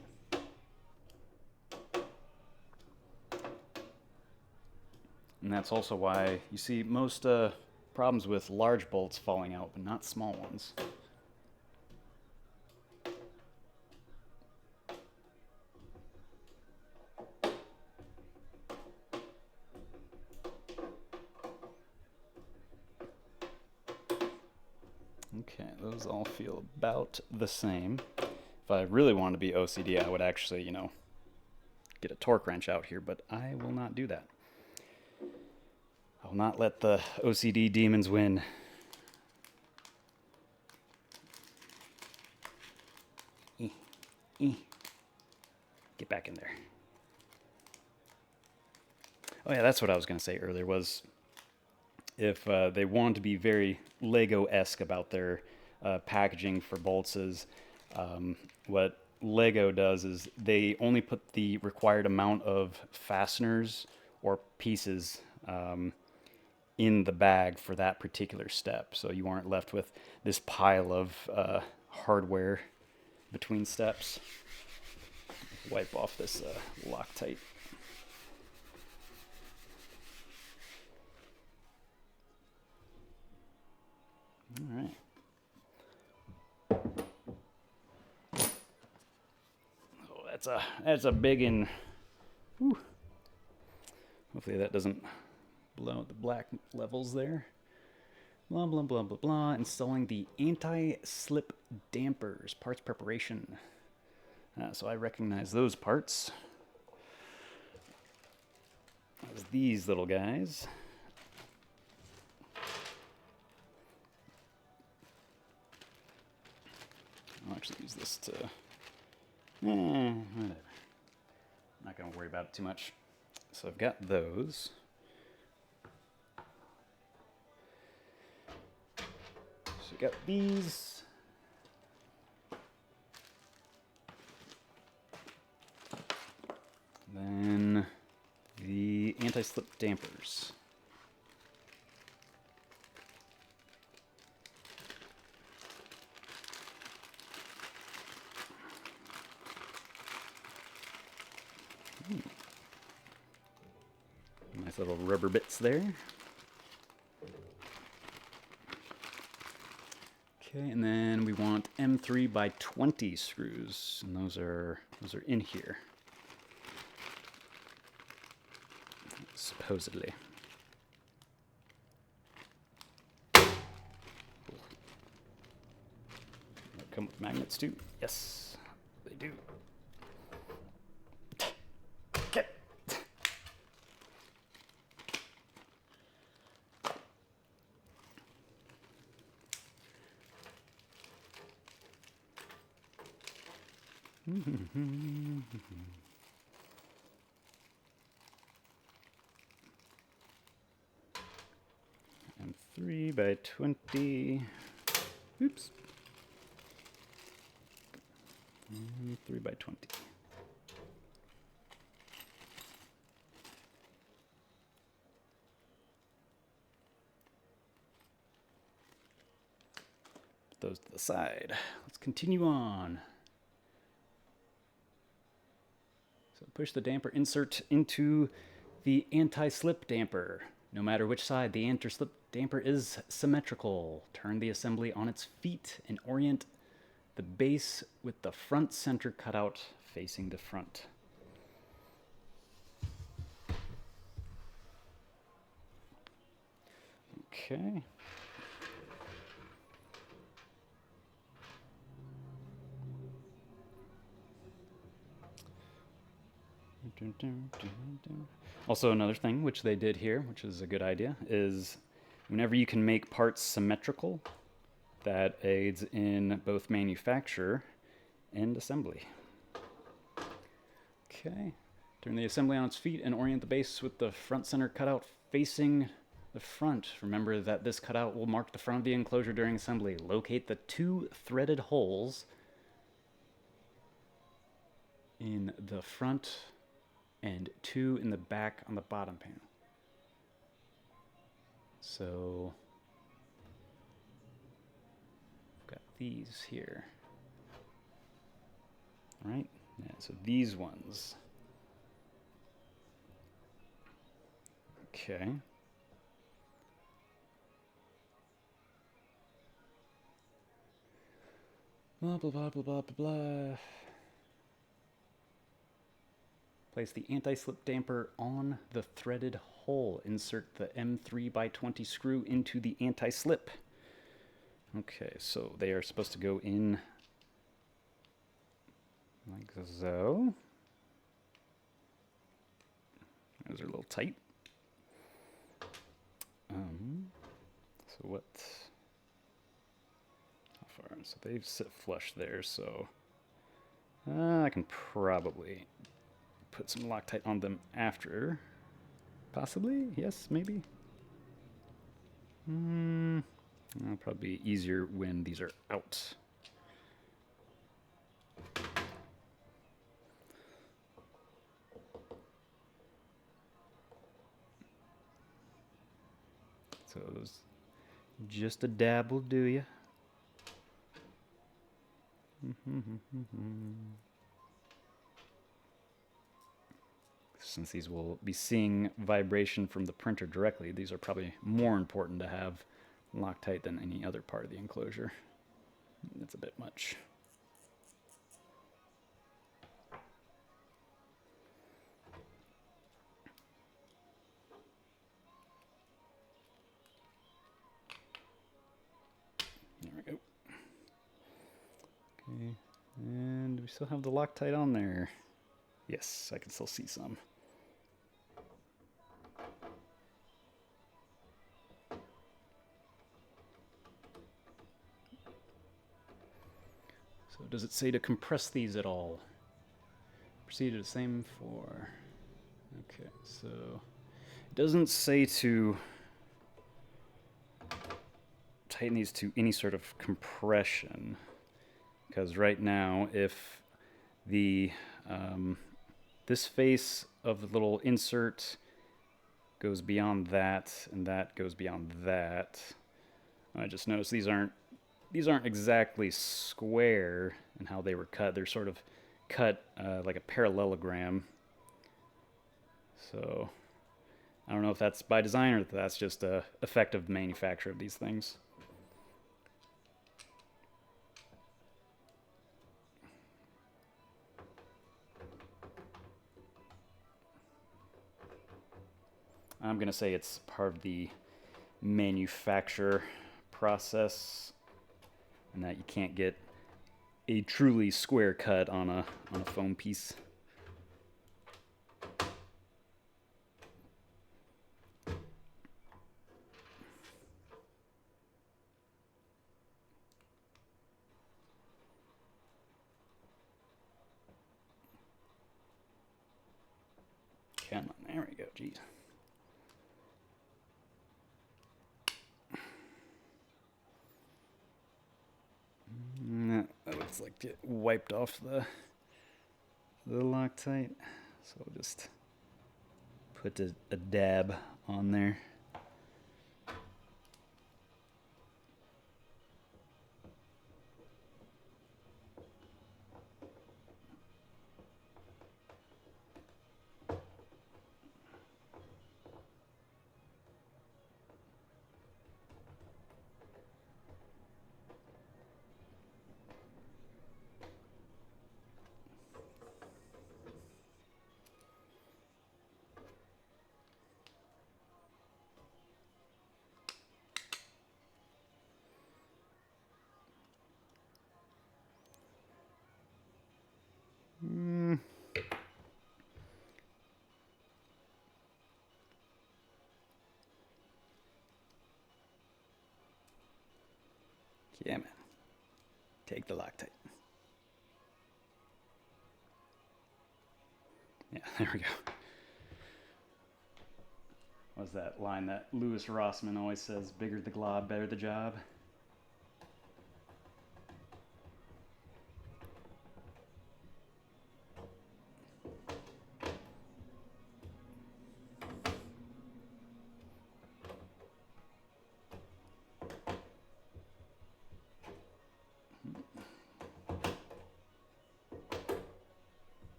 And that's also why you see most problems with large bolts falling out, but not small ones. Okay, those all feel about the same. If I really wanted to be OCD, I would actually, get a torque wrench out here, but I will not do that. I will not let the OCD demons win. Get back in there. Oh yeah, that's what I was going to say earlier, was if they want to be very Lego-esque about their packaging for bolts, is what Lego does is they only put the required amount of fasteners or pieces in the bag for that particular step, so you aren't left with this pile of hardware between steps. Wipe off this Loctite. All right. Oh, that's a big one. Whew. Hopefully that doesn't blow out the black levels there. Blah, blah, blah, blah, blah. Installing the anti-slip dampers. Parts preparation. So I recognize those parts as these little guys. I'll actually use this to... whatever. I'm not going to worry about it too much. So I've got those. So we've got these. anti-slip dampers. Nice little rubber bits there. Okay, and then we want M3 by 20 screws, and those are in here, supposedly. They come with magnets too. Yes, they do. Get. And 3 by 20. Oops. And 3 by 20. Put those to the side. Let's continue on. So push the damper insert into the anti-slip damper. No matter which side the anti-slip damper is symmetrical. Turn the assembly on its feet and orient the base with the front center cutout facing the front. Okay. Also, another thing which they did here, which is a good idea, is whenever you can make parts symmetrical, that aids in both manufacture and assembly. Okay, turn the assembly on its feet and orient the base with the front center cutout facing the front. Remember that this cutout will mark the front of the enclosure during assembly. Locate the 2 threaded holes in the front and 2 in the back on the bottom panel. So I've got these here. All right, yeah, so these ones. Okay. Blah, blah, blah, blah, blah, blah, blah. Place the anti-slip damper on the threaded hole. Insert the M3 by 20 screw into the anti-slip. Okay, so they are supposed to go in like so. Those are a little tight. So what? How far? So they sit flush there, so I can probably put some Loctite on them after. Possibly? Yes, maybe? It'll probably be easier when these are out. So those, just a dab will do ya. Since these will be seeing vibration from the printer directly, these are probably more important to have Loctite than any other part of the enclosure. That's a bit much. There we go. Okay, and we still have the Loctite on there. Yes, I can still see some. So does it say to compress these at all? Proceed to the same for... Okay, so it doesn't say to tighten these to any sort of compression, because right now if the this face of the little insert goes beyond that, and that goes beyond that. I just noticed these aren't exactly square in how they were cut. They're sort of cut like a parallelogram. So I don't know if that's by design or if that's just a effective manufacture of these things. I'm going to say it's part of the manufacture process, and that you can't get a truly square cut on a foam piece. Come on, there we go, jeez. That looks like it wiped off the Loctite. So I'll just put a dab on there. Yeah, man. Take the Loctite. Yeah, there we go. What's that line that Louis Rossman always says? Bigger the glob, better the job.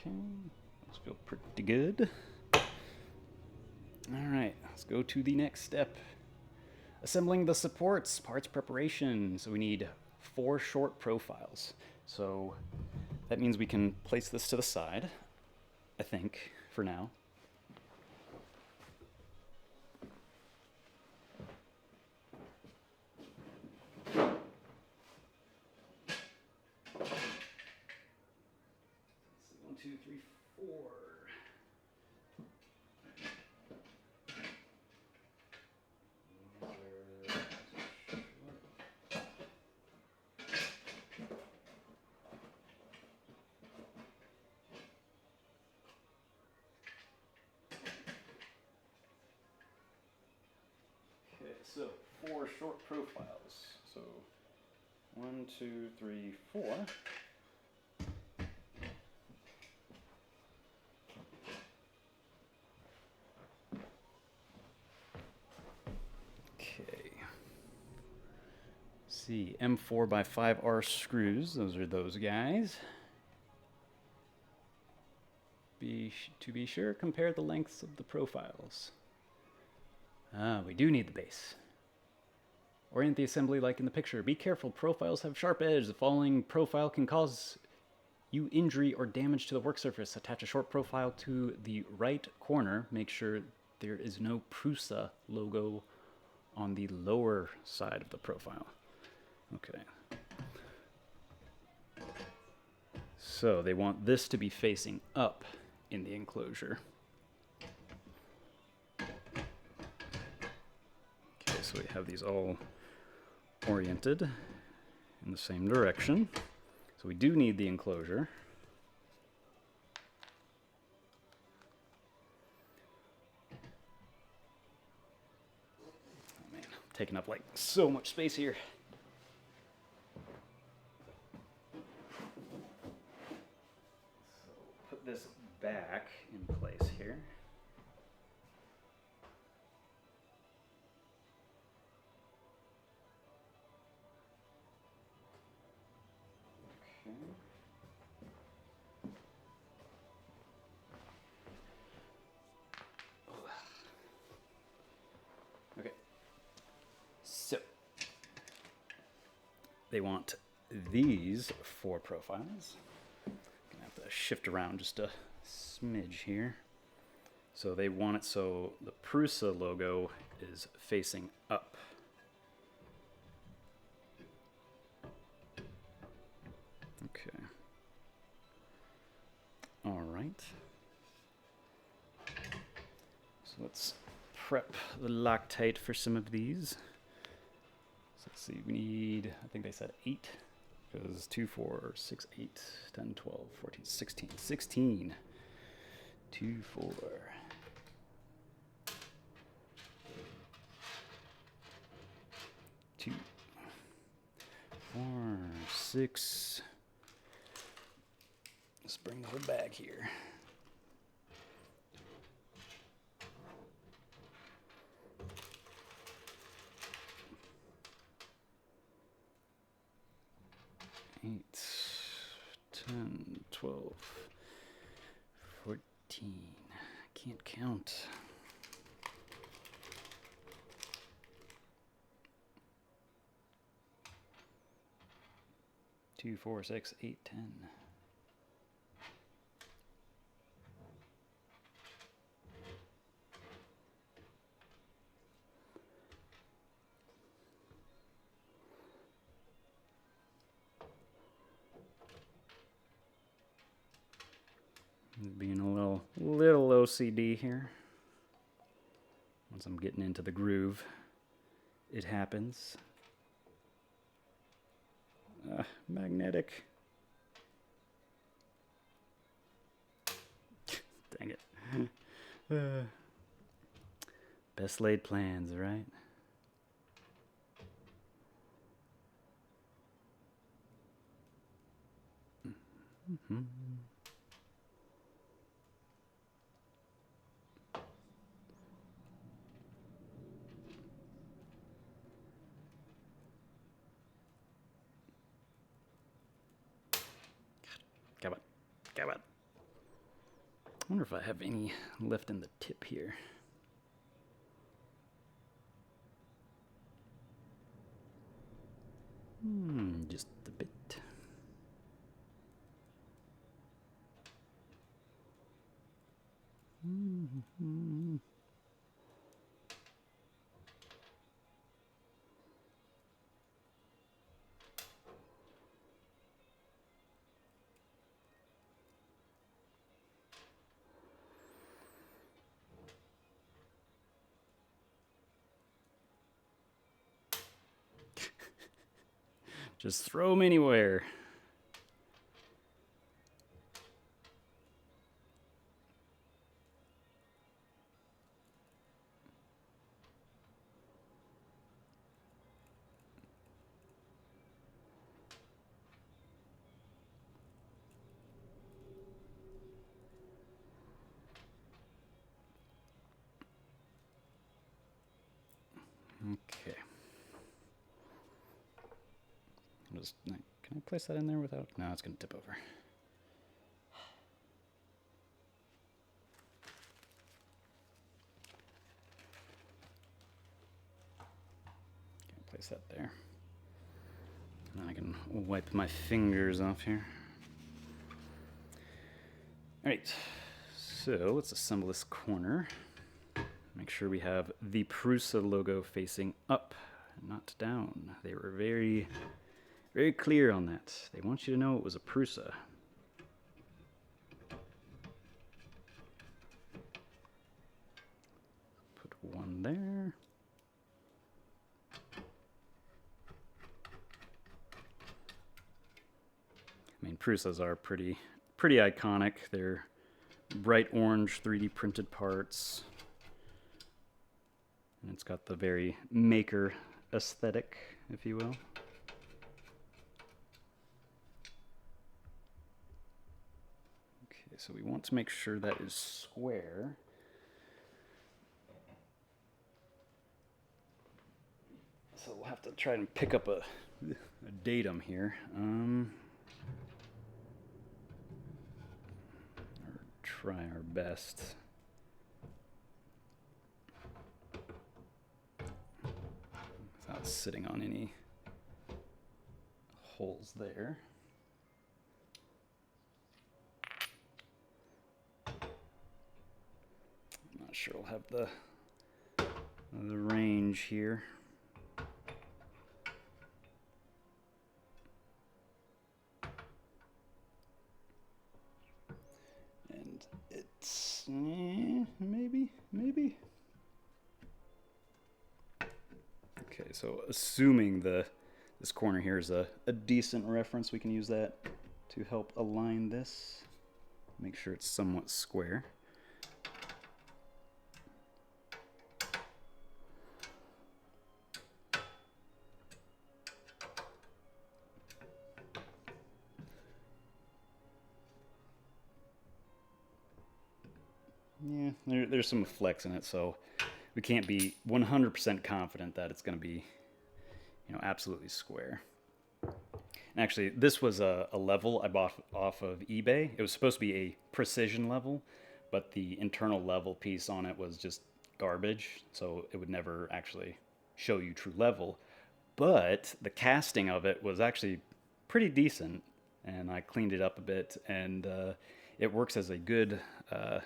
Okay, those feel pretty good. All right, let's go to the next step. Assembling the supports, parts preparation. So we need 4 short profiles. So that means we can place this to the side, I think, for now. One, two, three, four. Okay, so 4 short profiles. So 1, 2, 3, 4. Okay. See, M4 by 5R screws. Those are those guys. To be sure, compare the lengths of the profiles. We do need the base. Orient the assembly like in the picture. Be careful, profiles have sharp edges. The falling profile can cause you injury or damage to the work surface. Attach a short profile to the right corner. Make sure there is no Prusa logo on the lower side of the profile. Okay. So they want this to be facing up in the enclosure. Okay, so we have these all oriented in the same direction. So we do need the enclosure. Oh man, I'm taking up like so much space here. back in place here. Okay. So they want these 4 profiles. Gonna have to shift around just a smidge here. So they want it so the Prusa logo is facing up. Okay. All right. So let's prep the Loctite for some of these. So let's see, we need, I think they said 8. Because 2, 4, 6, 8, 10, 12, 14, 16. 16. 2, 4. 2, 4, 6. Let's bring the whole bag here. Eight, 10, 12, 14. I can't count. Two, 4, 6, 8, 10. Being a little OCD here. Once I'm getting into the groove, it happens. Magnetic. Dang it. Best laid plans, right? Mm-hmm. Come on. I wonder if I have any left in the tip here. Just a bit. Just throw them anywhere. Okay. Can I place that in there without? No, it's going to tip over. Okay, place that there. And then I can wipe my fingers off here. All right, so let's assemble this corner. Make sure we have the Prusa logo facing up, not down. They were very, very clear on that. They want you to know it was a Prusa. Put one there. I mean, Prusas are pretty iconic. They're bright orange 3D printed parts. And it's got the very maker aesthetic, if you will. Okay, So we want to make sure that is square. So we'll have to try and pick up a datum here. Or try our best. Without sitting on any holes there. I'm not sure we'll have the range here. And it's maybe. Okay, so assuming this corner here is a decent reference, we can use that to help align this. Make sure it's somewhat square. Yeah, there's some flex in it, so we can't be 100% confident that it's going to be, absolutely square. And actually, this was a level I bought off of eBay. It was supposed to be a precision level, but the internal level piece on it was just garbage, so it would never actually show you true level. But the casting of it was actually pretty decent, and I cleaned it up a bit, and it works as a good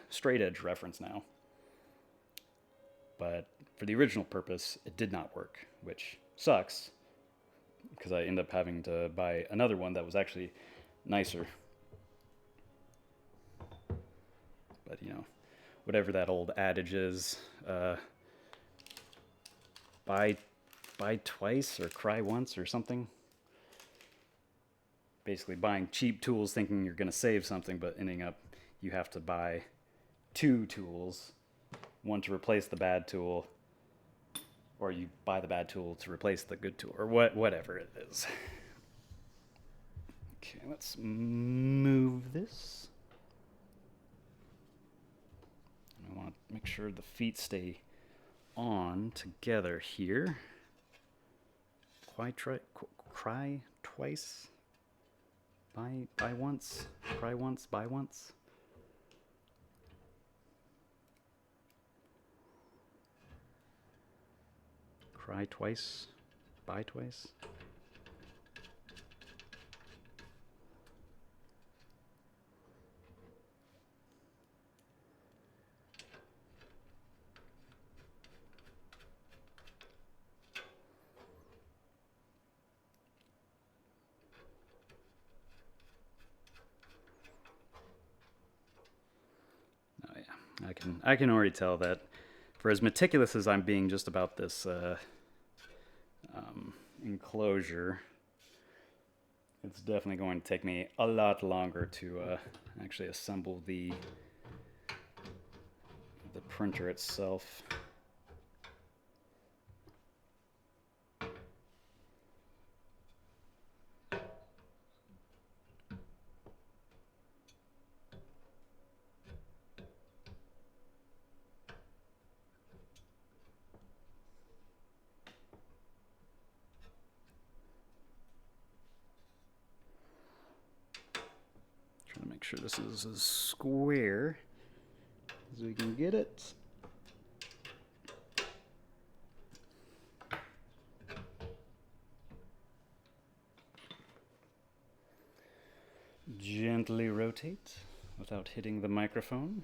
straight edge reference now. But for the original purpose, it did not work, which sucks, because I ended up having to buy another one that was actually nicer. But, whatever that old adage is, buy twice or cry once or something. Basically buying cheap tools thinking you're going to save something, but ending up you have to buy two tools, one to replace the bad tool, or you buy the bad tool to replace the good tool, or whatever it is. Okay, let's move this. I want to make sure the feet stay on together here. Cry twice. Buy once. Cry once. Buy once. Cry twice. Buy twice. I can already tell that for as meticulous as I'm being just about this enclosure, it's definitely going to take me a lot longer to actually assemble the printer itself. Trying to make sure this is as square as we can get it. Gently rotate without hitting the microphone.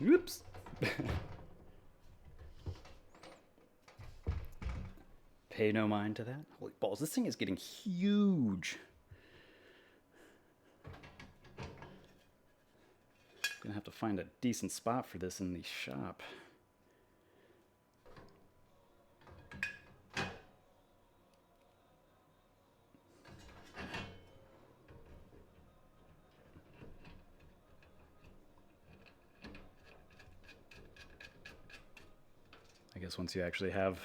Oops. Pay no mind to that. Holy balls, this thing is getting huge. Gonna have to find a decent spot for this in the shop. I guess once you actually have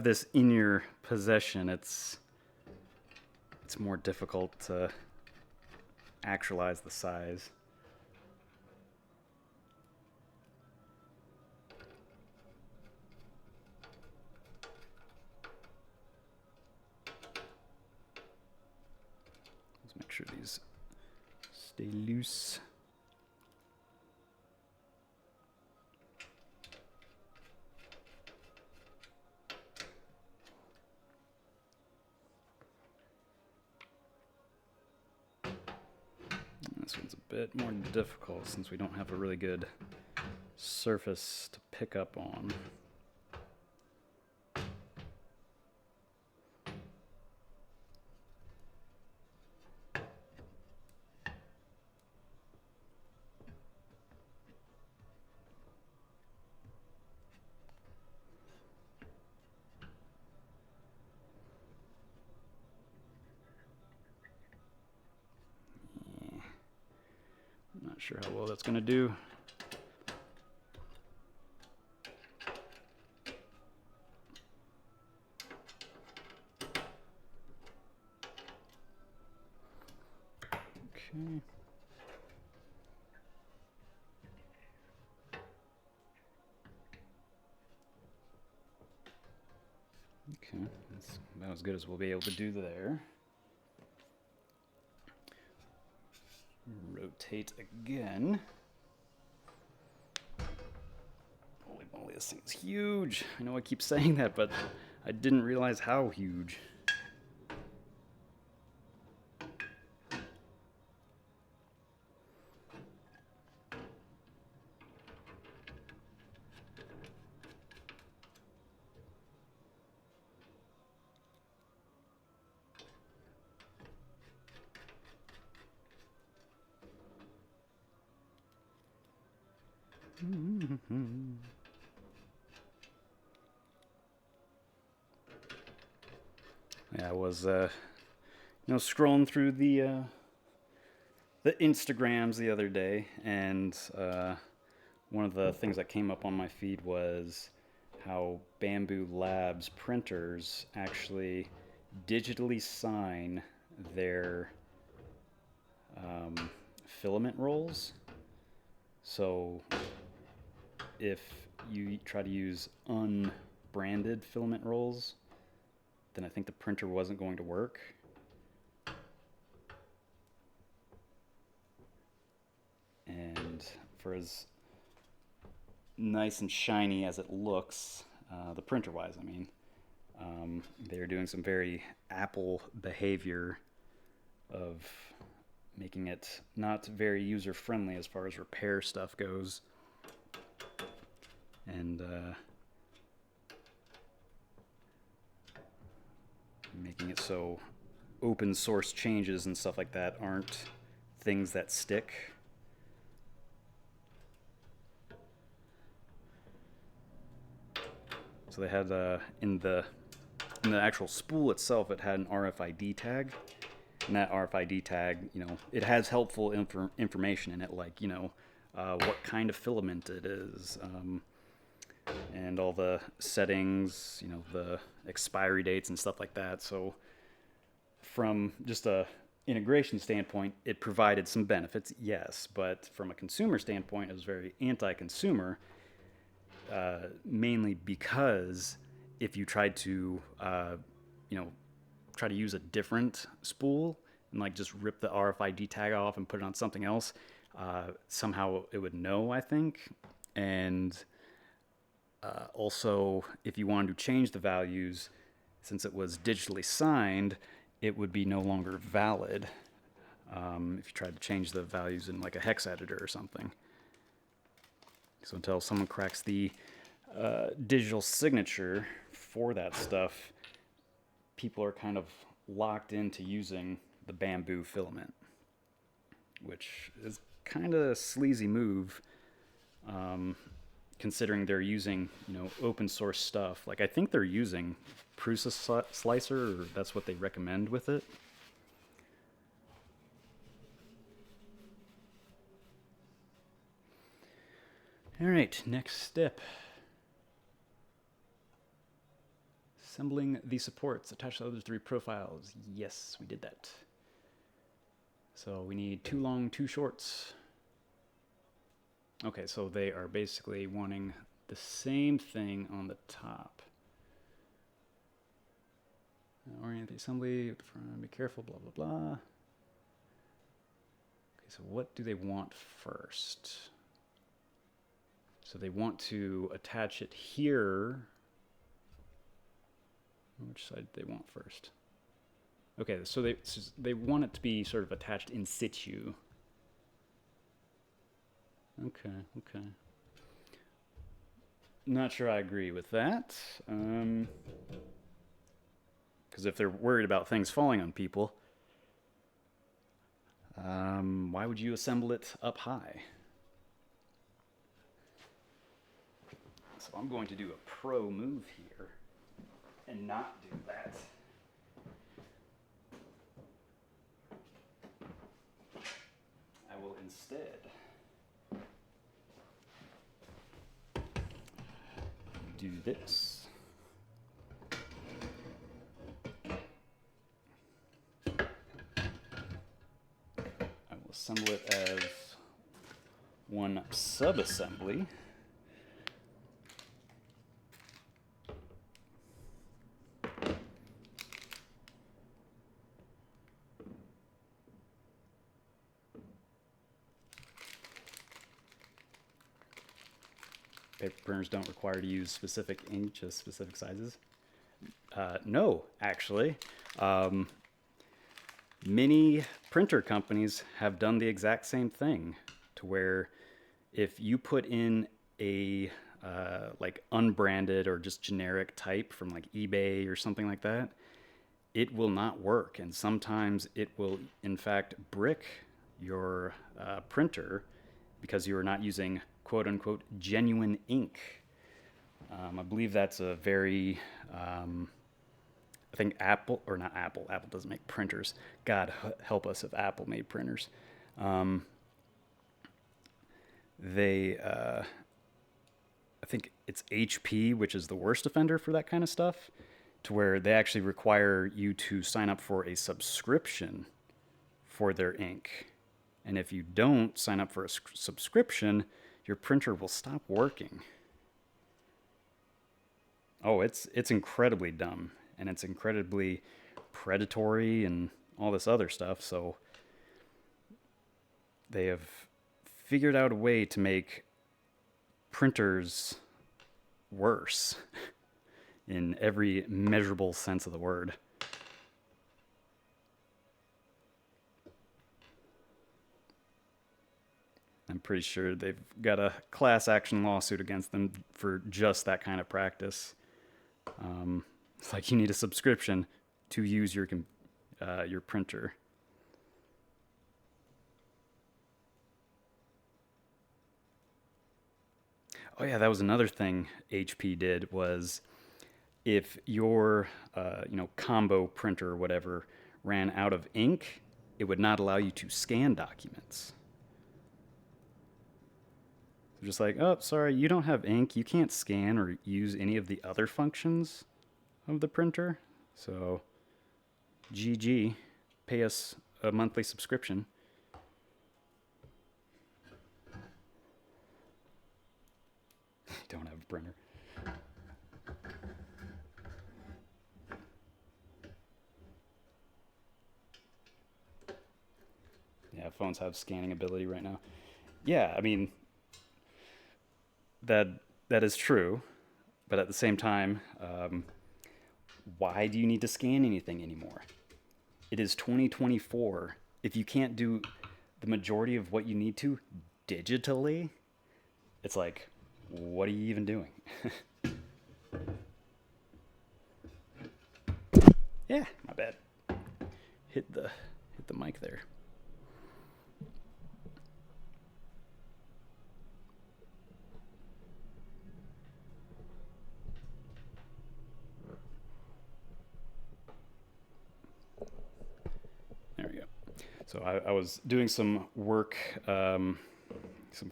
this in your possession, it's more difficult to actualize the size. sure these stay loose. This one's a bit more difficult since we don't have a really good surface to pick up on. Not sure how well that's going to do. Okay. Okay, that's about as good as we'll be able to do there. Rotate again. Holy moly, this thing's huge. I know I keep saying that, but I didn't realize how huge. Yeah, I was, scrolling through the Instagrams the other day, and one of the things that came up on my feed was how Bamboo Labs printers actually digitally sign their filament rolls. So if you try to use unbranded filament rolls, then I think the printer wasn't going to work. And for as nice and shiny as it looks, the printer-wise, I mean, they're doing some very Apple behavior of making it not very user-friendly as far as repair stuff goes. And making it so open source changes and stuff like that aren't things that stick. So they had in the actual spool itself, it had an RFID tag, and that RFID tag, it has helpful information in it, like what kind of filament it is, and all the settings, the expiry dates and stuff like that. So from just a integration standpoint, it provided some benefits, yes, but from a consumer standpoint, it was very anti-consumer, mainly because if you tried to, try to use a different spool and like just rip the RFID tag off and put it on something else, somehow it would know, I think. And also, if you wanted to change the values, since it was digitally signed, it would be no longer valid if you tried to change the values in like a hex editor or something. So until someone cracks the digital signature for that stuff, people are kind of locked into using the bamboo filament, which is kind of a sleazy move, considering they're using, open source stuff. Like, I think they're using Prusa Slicer, or that's what they recommend with it. All right, next step. Assembling the supports attached to the other 3 profiles. Yes, we did that. So we need 2 long, 2 shorts. Okay, so they are basically wanting the same thing on the top. Orient the assembly, be careful, blah, blah, blah. So what do they want first? So they want to attach it here. Which side do they want first? Okay, so they want it to be sort of attached in situ. Okay. Not sure I agree with that. Because if they're worried about things falling on people, why would you assemble it up high? So I'm going to do a pro move here and not do that. I will instead do this. I will assemble it as one sub-assembly. Paper printers don't require to use specific ink, just specific sizes. No, actually. Many printer companies have done the exact same thing, to where if you put in a like unbranded or just generic type from like eBay or something like that, it will not work. And sometimes it will, in fact, brick your printer because you are not using quote unquote genuine ink. I believe that's a very, I think Apple, or not Apple, Apple doesn't make printers. God help us if Apple made printers. I think it's HP, which is the worst offender for that kind of stuff, to where they actually require you to sign up for a subscription for their ink. And if you don't sign up for a subscription, your printer will stop working. Oh, it's incredibly dumb, and it's incredibly predatory and all this other stuff. So they have figured out a way to make printers worse in every measurable sense of the word. I'm pretty sure they've got a class action lawsuit against them for just that kind of practice. It's like you need a subscription to use your printer. Oh yeah, that was another thing HP did, was if your combo printer or whatever ran out of ink, it would not allow you to scan documents. Just like, oh, sorry, you don't have ink. You can't scan or use any of the other functions of the printer. So, GG, pay us a monthly subscription. Don't have a printer. Yeah, phones have scanning ability right now. Yeah, I mean, that is true, but at the same time, why do you need to scan anything anymore? It is 2024. If you can't do the majority of what you need to digitally, it's like, what are you even doing? Yeah, my bad. Hit the mic there. There we go. So I was doing some work, some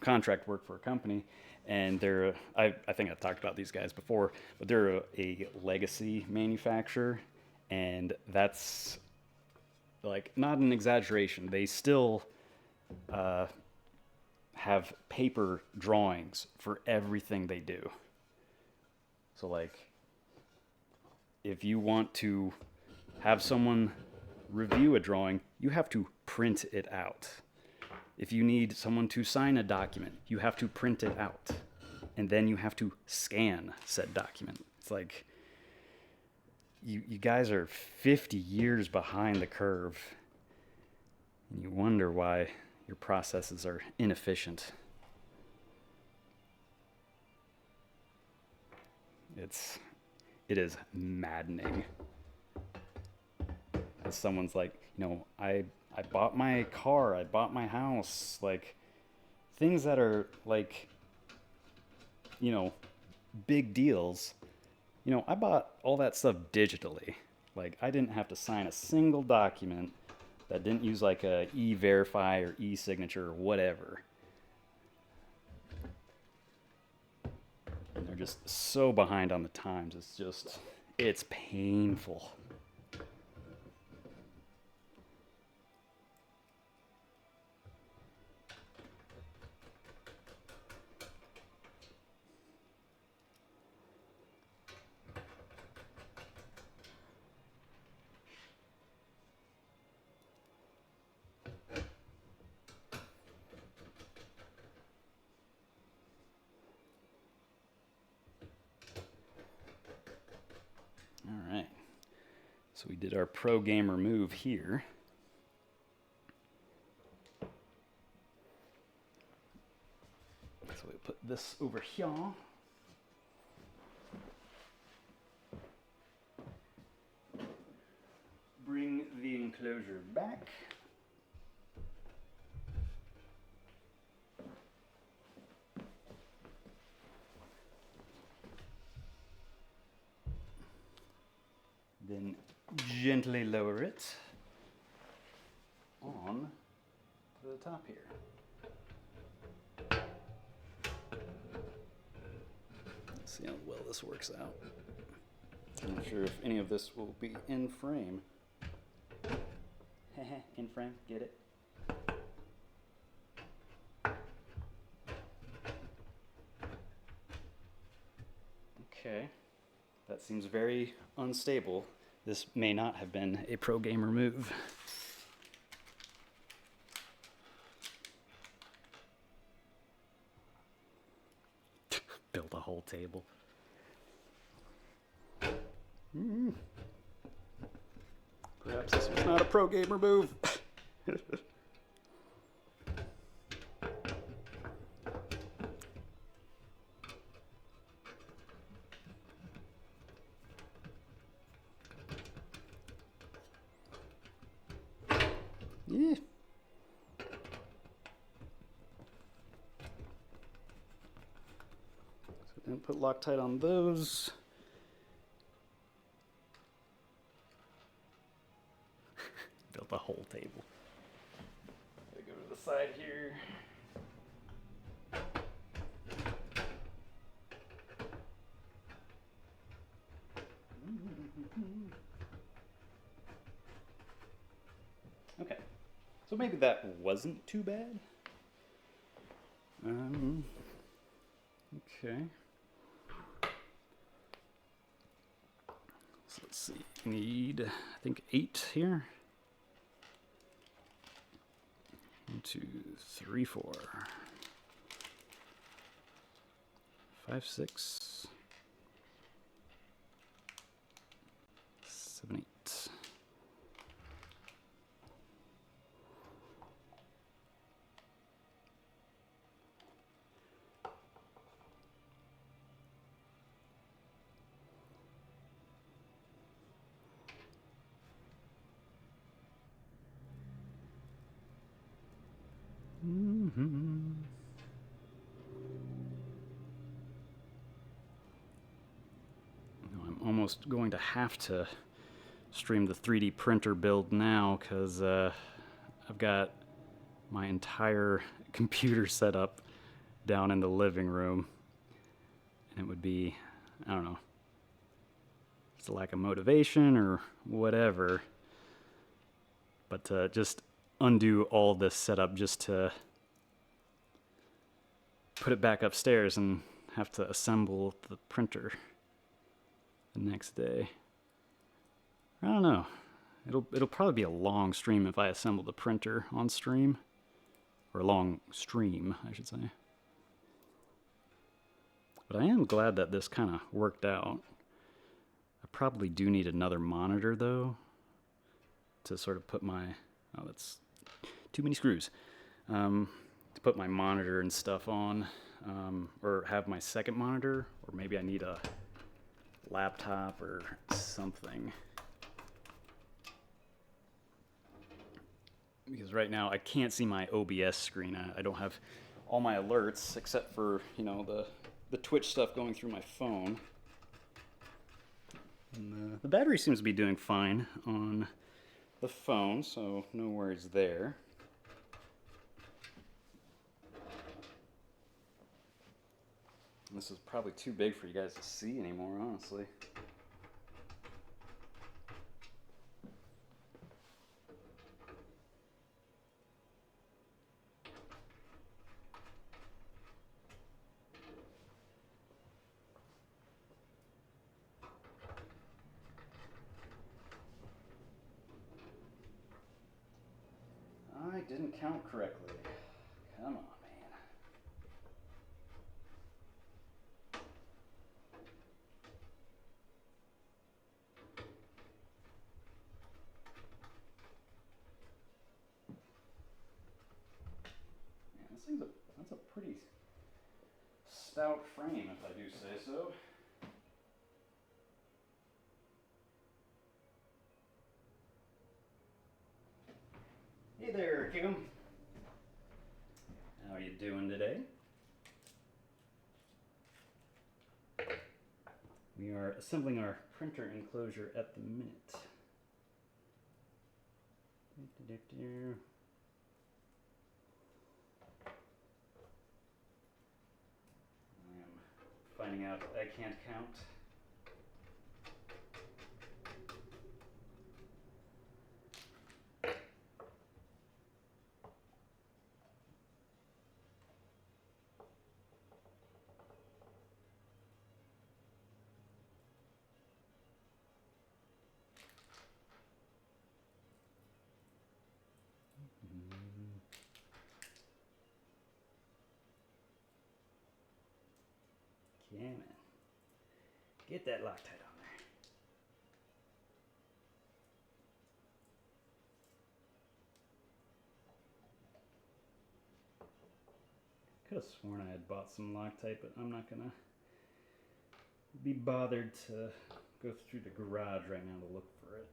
contract work for a company, and I think I've talked about these guys before, but they're a legacy manufacturer, and that's like not an exaggeration. They still have paper drawings for everything they do. So like, if you want to have someone review a drawing, you have to print it out. If you need someone to sign a document, you have to print it out. And then you have to scan said document. It's like, you guys are 50 years behind the curve. And you wonder why your processes are inefficient. It is maddening. As someone's like, I bought my car, I bought my house, like things that are like, big deals. I bought all that stuff digitally. Like I didn't have to sign a single document that didn't use like a e-verify or e-signature or whatever. And they're just so behind on the times. It's painful. All right. So we did our pro gamer move here. So we put this over here. Bring the enclosure back. Then gently lower it on to the top here. Let's see how well this works out. I'm not sure if any of this will be in frame. In frame, get it? Okay, that seems very unstable. This may not have been a pro gamer move. Build a whole table. Perhaps this was not a pro gamer move. Yeah. So then put Loctite on those. Built a whole table. Gotta go to the side here. Okay, so maybe that wasn't too bad. Okay. So let's see, need, I think 8 here. 1, 2, 3, 4, 5, 6, 7, 8. I'm almost going to have to stream the 3D printer build now because I've got my entire computer set up down in the living room, and it would be, I don't know, it's a lack of motivation or whatever, but to just undo all this setup just to put it back upstairs and have to assemble the printer the next day. I don't know. It'll probably be a long stream if I assemble the printer on stream. or a long stream, I should say. But I am glad that this kind of worked out. I probably do need another monitor though to sort of put my, oh, that's too many screws, to put my monitor and stuff on, or have my second monitor, or maybe I need a laptop or something. Because right now I can't see my OBS screen. I don't have all my alerts except for, you know, the Twitch stuff going through my phone. And the battery seems to be doing fine on the phone, so no worries there. This is probably too big for you guys to see anymore, honestly. I didn't count correctly. Come on, man. Man, this thing's that's a pretty stout frame, if I do say so. Hey there, Kim. How are you doing today? We are assembling our printer enclosure at the minute. I am finding out I can't count. Yeah, man. Get that Loctite on there. Could have sworn I had bought some Loctite, but I'm not gonna be bothered to go through the garage right now to look for it.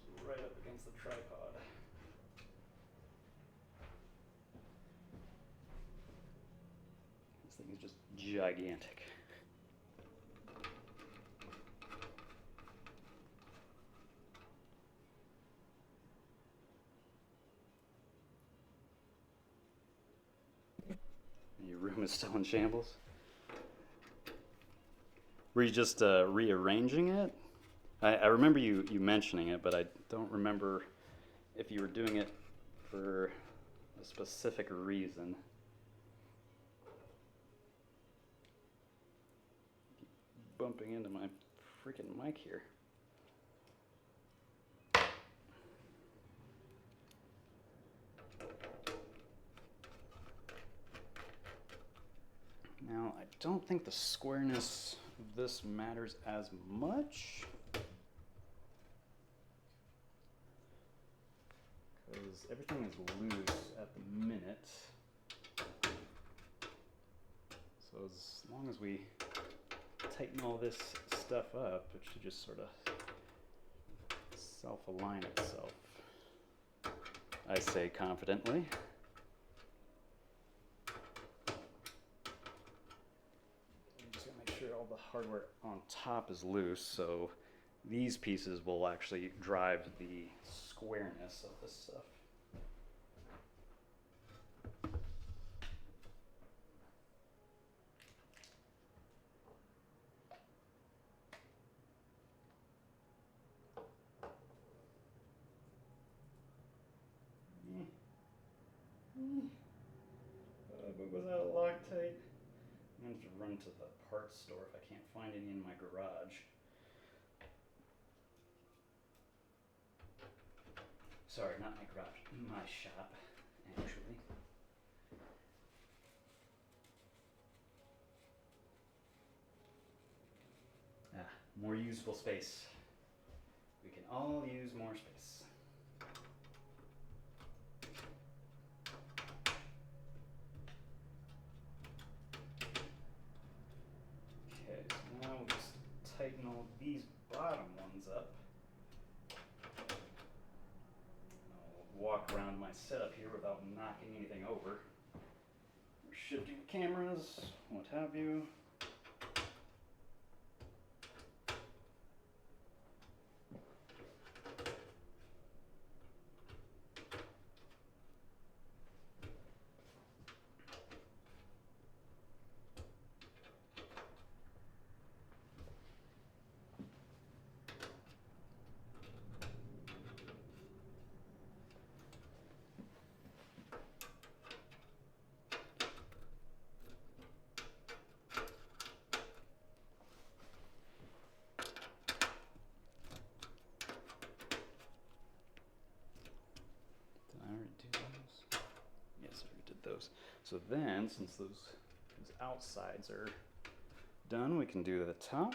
This is right up against the tripod. This thing is just gigantic. Your room is still in shambles? Were you just rearranging it? I remember you mentioning it, but I don't remember if you were doing it for a specific reason. Bumping into my freaking mic here. Now, I don't think the squareness of this matters as much, because everything is loose at the minute. So as long as we tighten all this stuff up, it should just sort of self-align itself, I say confidently. I'm just gonna make sure all the hardware on top is loose, so these pieces will actually drive the squareness of this stuff. But was that a Loctite? run to the parts store if I can't find any in my garage. Sorry, not my garage, my shop, actually. More usable space. We can all use more space. Okay, so now we'll just tighten all these bottom ones up. I'll walk around my setup here without knocking anything over. We're shifting cameras, what have you. Those. So then, since those outsides are done, we can do the top.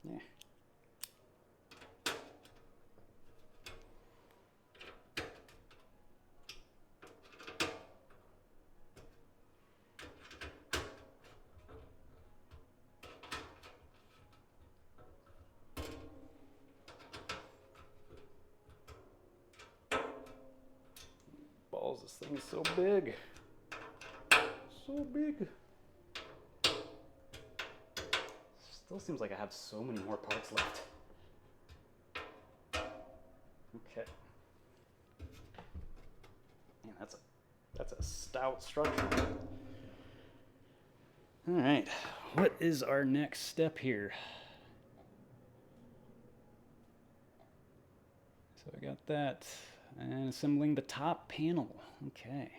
Yeah. Balls, this thing is so big. So big. Still seems like I have so many more parts left. Okay. Man, that's a stout structure. All right, what is our next step here? So I got that, and assembling the top panel. Okay.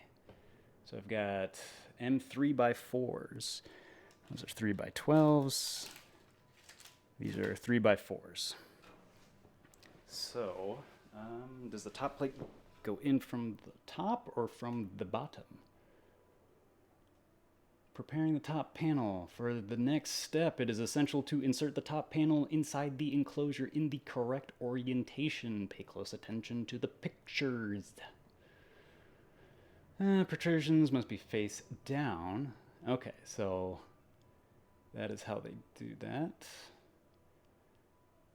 So I've got M3x4s. Those are 3x12s. These are 3x4s. So, does the top plate go in from the top or from the bottom? Preparing the top panel. For the next step, it is essential to insert the top panel inside the enclosure in the correct orientation. Pay close attention to the pictures. Protrusions must be face down. Okay, so that is how they do that.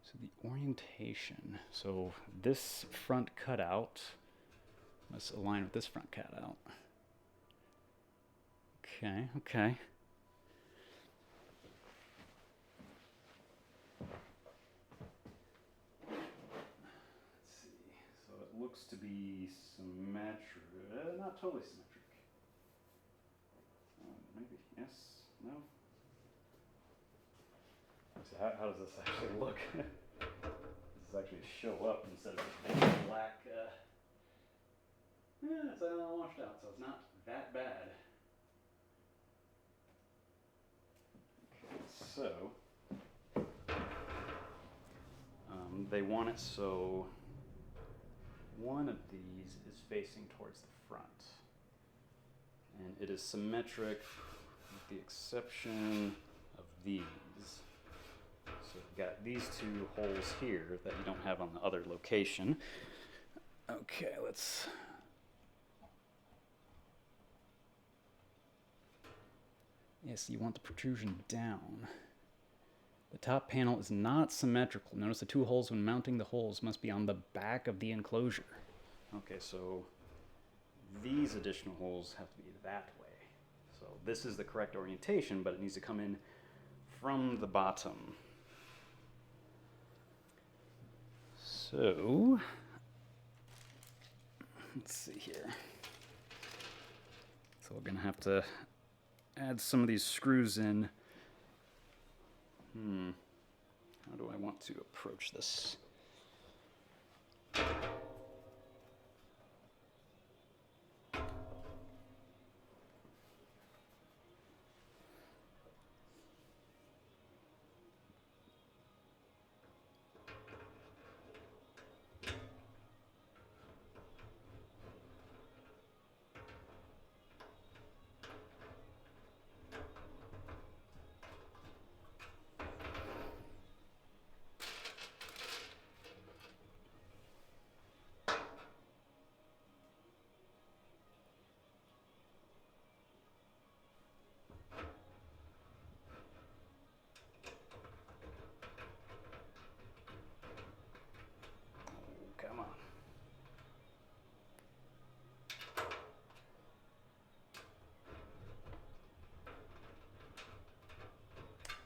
So the orientation. So this front cutout must align with this front cutout. Okay, okay. Let's see. So it looks to be symmetric, not totally symmetric. Maybe, yes, no. So how does this actually look? Does this actually show up instead of just being black? Yeah, it's washed out, so it's not that bad. So, they want it so one of these is facing towards the front. And it is symmetric with the exception of these. So we've got these two holes here that you don't have on the other location. Okay, let's... Yes, you want the protrusion down. The top panel is not symmetrical. Notice the two holes when mounting the holes must be on the back of the enclosure. Okay, so these additional holes have to be that way. So this is the correct orientation, but it needs to come in from the bottom. So, let's see here. So we're gonna have to add some of these screws in. How do I want to approach this?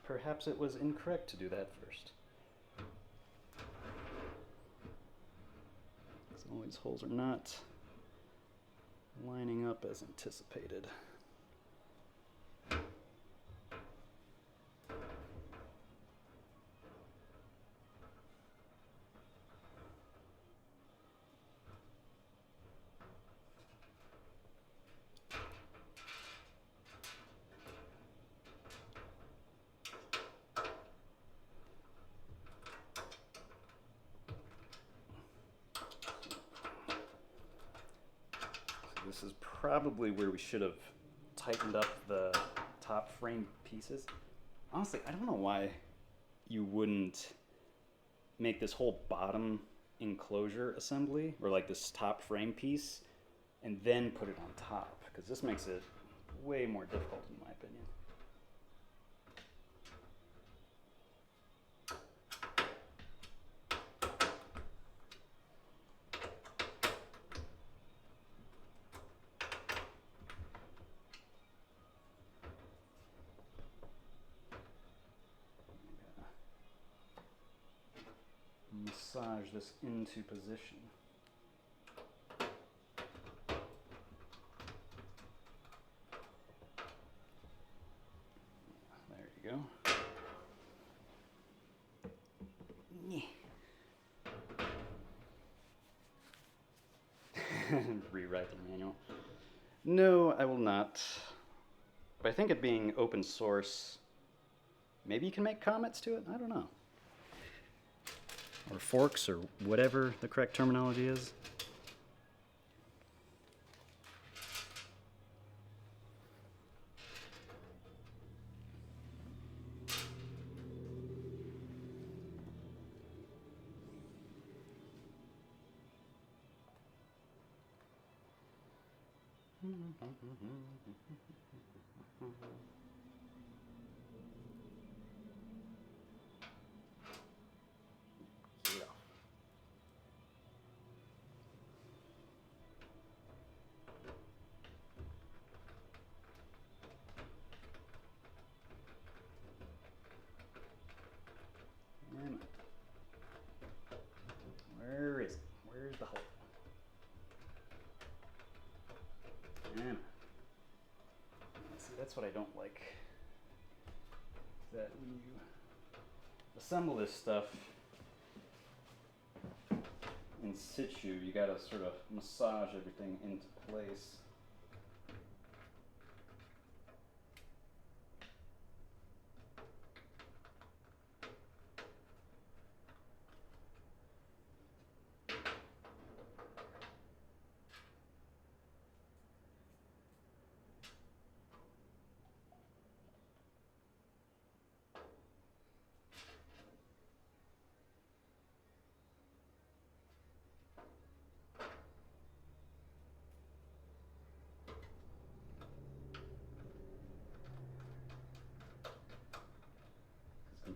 perhaps it was incorrect to do that first. As all these holes are not lining up as anticipated. This is probably where we should have tightened up the top frame pieces. Honestly, I don't know why you wouldn't make this whole bottom enclosure assembly, or like this top frame piece, and then put it on top, because this makes it way more difficult in my opinion. Massage this into position. There you go. Rewrite the manual. No, I will not. But I think it being open source, maybe you can make comments to it? I don't know. Or forks, or whatever the correct terminology is. Where is it? Where's the hole? See, that's what I don't like. That when you assemble this stuff in situ, you gotta sort of massage everything into place.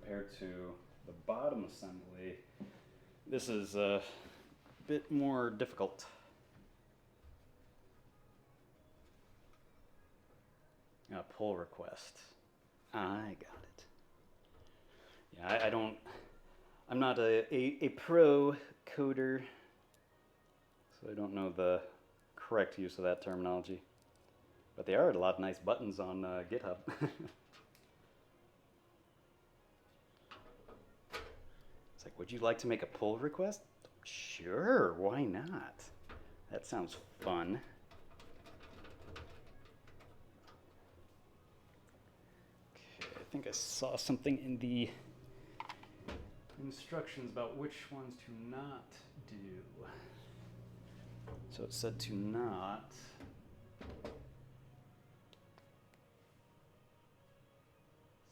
Compared to the bottom assembly, this is a bit more difficult. A pull request. I got it. Yeah, I'm not a pro coder, so I don't know the correct use of that terminology. But there are a lot of nice buttons on GitHub. It's like, would you like to make a pull request? Sure, why not? That sounds fun. Okay, I think I saw something in the instructions about which ones to not do. So it said to not.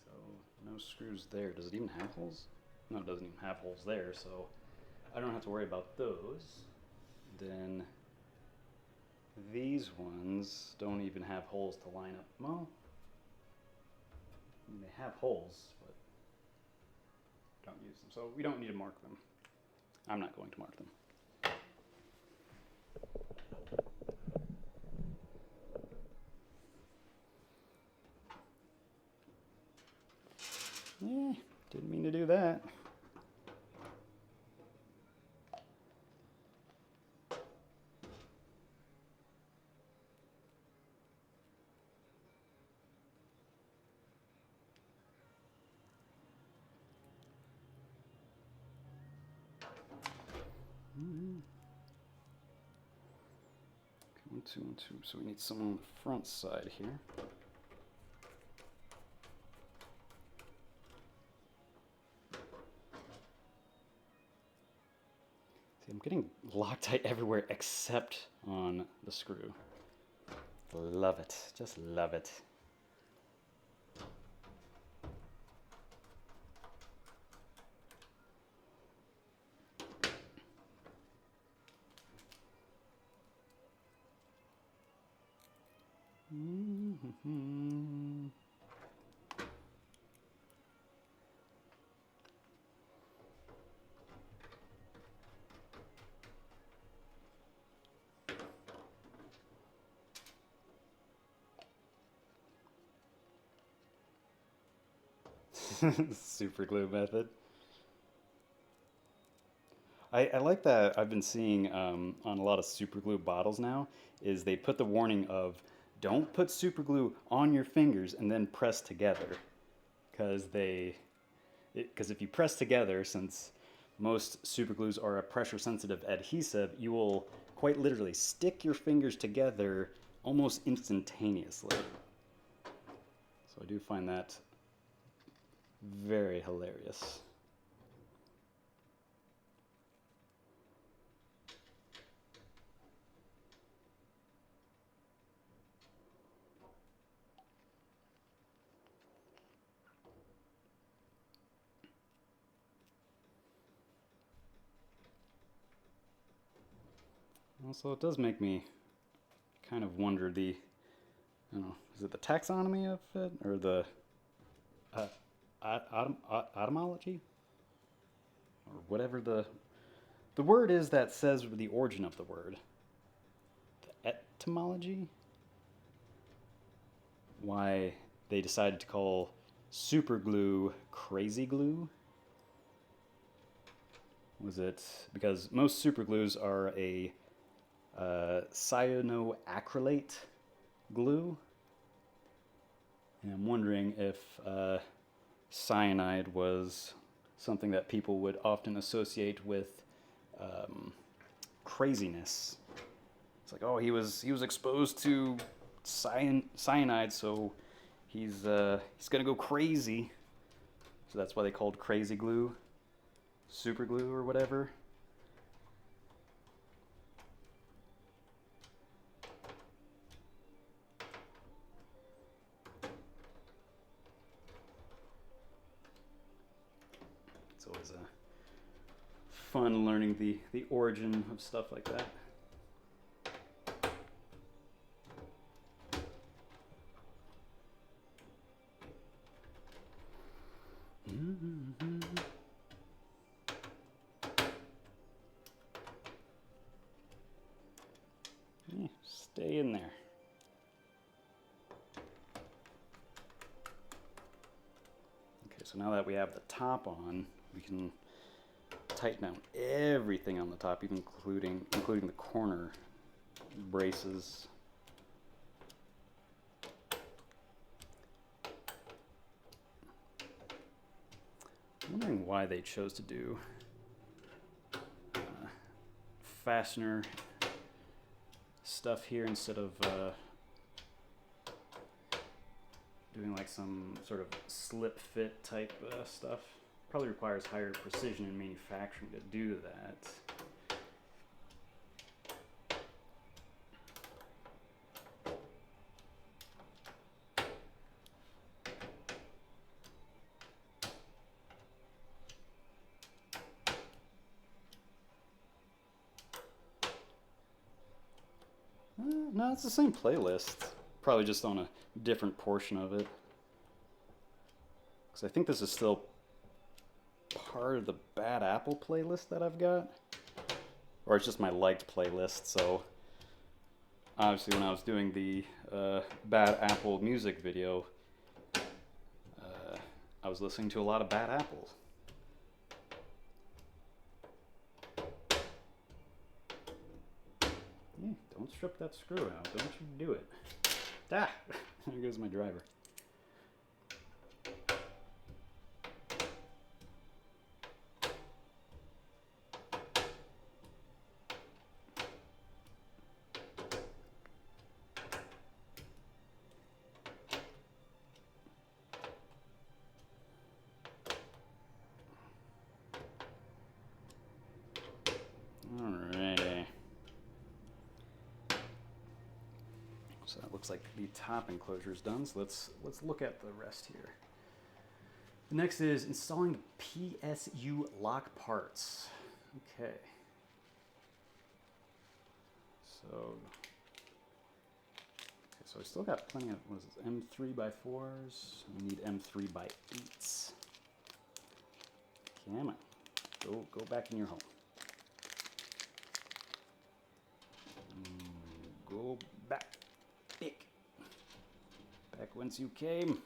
So no screws there. Does it even have holes? No, it doesn't even have holes there, so I don't have to worry about those. Then these ones don't even have holes to line up. Well, I mean, they have holes, but don't use them. So we don't need to mark them. I'm not going to mark them. Didn't mean to do that. One, two, one, two. So we need some on the front side here. See, I'm getting Loctite everywhere except on the screw. Love it. Just love it. Super glue method. I like that. I've been seeing on a lot of super glue bottles now is they put the warning of don't put super glue on your fingers and then press together, because if you press together, since most super glues are a pressure sensitive adhesive, you will quite literally stick your fingers together almost instantaneously. So I do find that very hilarious. Also, it does make me kind of wonder I don't know, is it the taxonomy of it or the etymology or whatever the word is that says the origin of the word. The etymology? Why they decided to call super glue crazy glue? Was it because most super glues are a cyanoacrylate glue? And I'm wondering if cyanide was something that people would often associate with craziness. It's like, oh, he was exposed to cyanide, so he's gonna go crazy. So that's why they called crazy glue super glue or whatever. It's always fun learning the origin of stuff like that. Yeah, stay in there. Okay, so now that we have the top on, we can tighten down everything on the top, even including the corner braces. I'm wondering why they chose to do fastener stuff here instead of doing like some sort of slip fit type stuff. Probably requires higher precision in manufacturing to do that. No, it's the same playlist. Probably just on a different portion of it. Because I think this is still part of the Bad Apple playlist that I've got. Or it's just my liked playlist, so obviously when I was doing the Bad Apple music video, I was listening to a lot of Bad Apples. Yeah, don't strip that screw out. Don't you do it. Ah! There goes my driver. Alrighty. So that looks like the top enclosure is done. So let's look at the rest here. The next is installing the PSU lock parts. Okay. So I still got plenty of, what is this, M3x4s. We need M3x8s. Come on. Go back in your home. Go back. Back whence you came.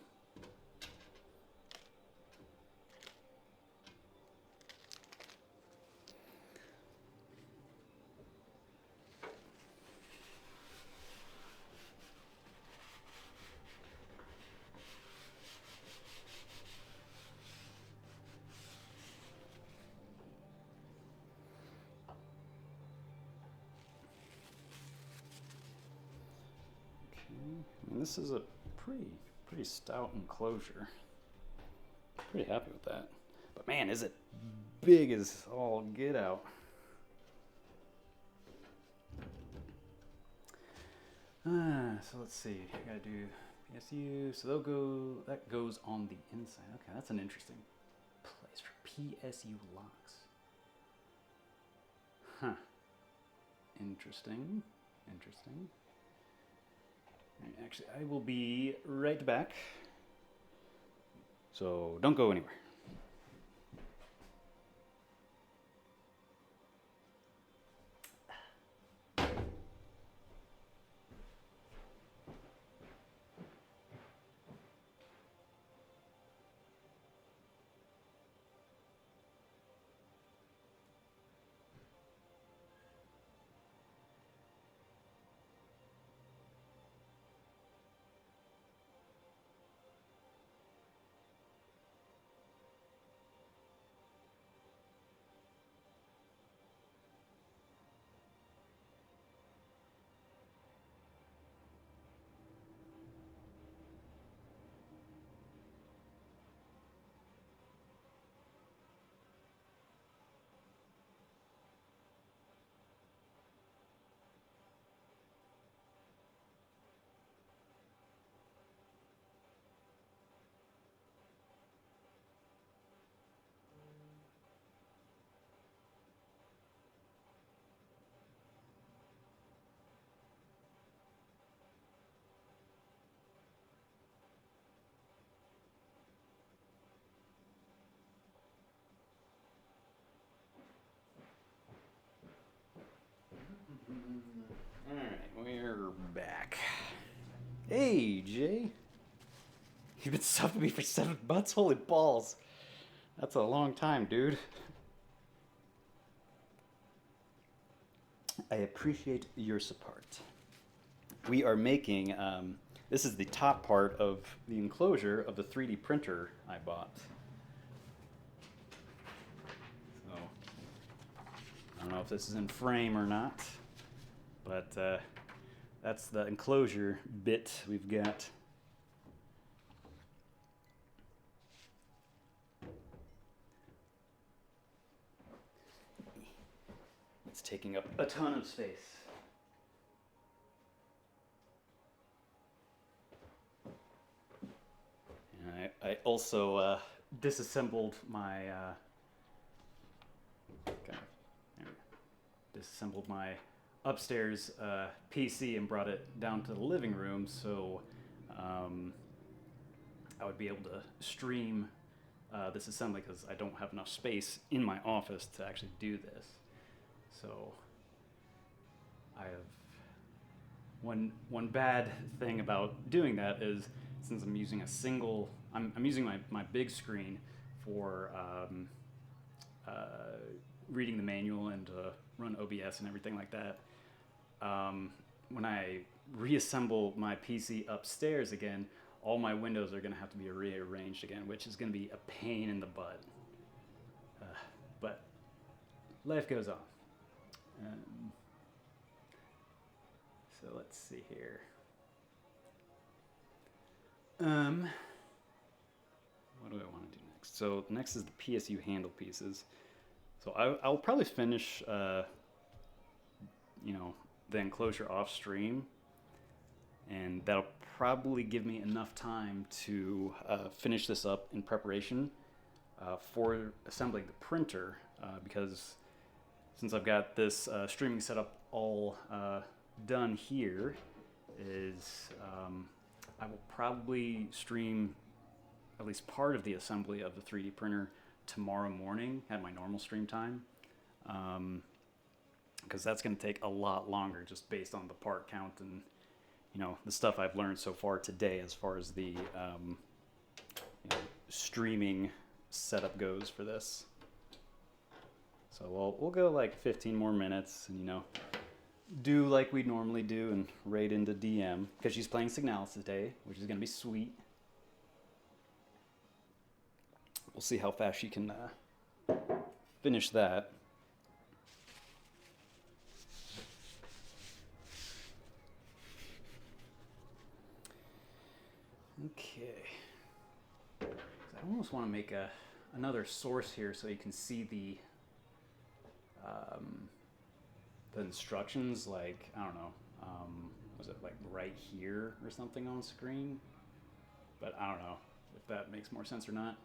And this is a pretty stout enclosure. Pretty happy with that. But man, is it big as all get out. So let's see. I gotta do PSU. So that goes on the inside. Okay, that's an interesting place for PSU locks. Huh. Interesting. Actually, I will be right back. So don't go anywhere. Alright, we're back. Hey, Jay. You've been subbing me for 7 months? Holy balls. That's a long time, dude. I appreciate your support. We are making, this is the top part of the enclosure of the 3D printer I bought. So, I don't know if this is in frame or not, but that's the enclosure bit we've got. It's taking up a ton of space. And I also disassembled my disassembled my upstairs PC and brought it down to the living room so I would be able to stream this assembly because I don't have enough space in my office to actually do this. So I have one bad thing about doing that is since I'm using a single I'm using my big screen for reading the manual and run OBS and everything like that. When I reassemble my PC upstairs again, all my windows are going to have to be rearranged again, which is going to be a pain in the butt. But life goes on. So let's see here. What do I want to do next? So next is the PSU handle pieces. So I'll probably finish, the enclosure off stream, and that'll probably give me enough time to finish this up in preparation for assembling the printer, because since I've got this streaming setup all done here, I will probably stream at least part of the assembly of the 3D printer tomorrow morning at my normal stream time, because that's going to take a lot longer just based on the part count and the stuff I've learned so far today as far as the streaming setup goes for this. So we'll go like 15 more minutes and do like we normally do and raid into DM, because she's playing Signalis today, which is going to be sweet. We'll see how fast she can finish that. Okay. I almost want to make another source here so you can see the instructions, like, I don't know, was it like right here or something on screen? But I don't know if that makes more sense or not.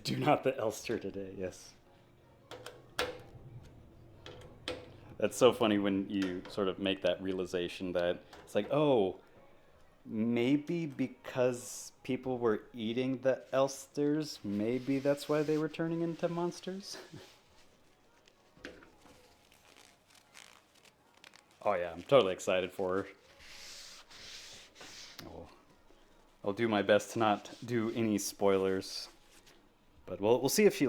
Do not the Elster today, yes. That's so funny when you sort of make that realization that it's like, oh, maybe because people were eating the Elsters, maybe that's why they were turning into monsters? Oh yeah, I'm totally excited for her. I'll do my best to not do any spoilers, but we'll see if she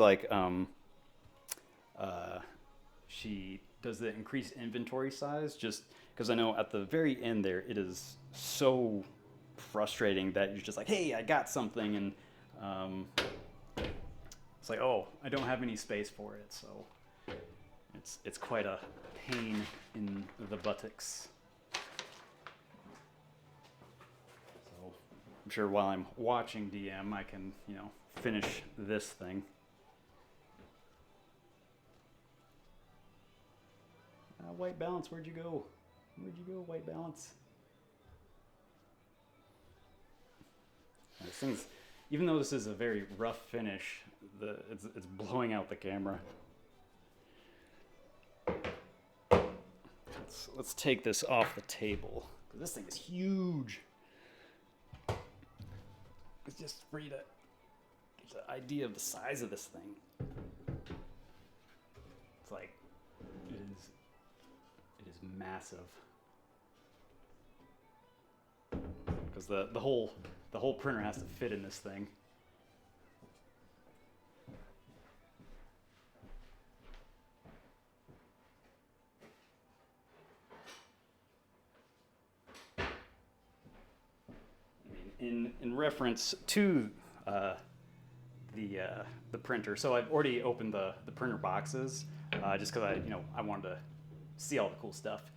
does the increased inventory size, just because I know at the very end there it is so frustrating that you're just like, hey, I got something, and it's like, oh, I don't have any space for it, so it's quite a pain in the buttocks. So I'm sure while I'm watching DM, I can finish this thing. White Balance, where'd you go? Where'd you go, White Balance? This thing's, even though this is a very rough finish, it's blowing out the camera. Let's take this off the table, because this thing is huge. It's just for you to get the idea of the size of this thing. It's like, it is massive. Because the whole printer has to fit in this thing. In reference to the printer, so I've already opened the printer boxes, just because I wanted to see all the cool stuff.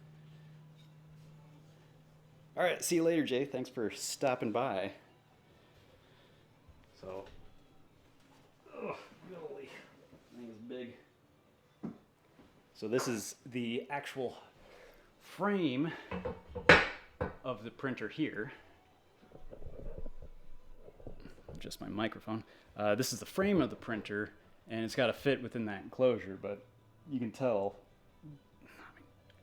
All right, see you later, Jay. Thanks for stopping by. So, golly, that thing is big. So this is the actual frame of the printer here. Just my microphone. This is the frame of the printer, and it's got to fit within that enclosure, but you can tell,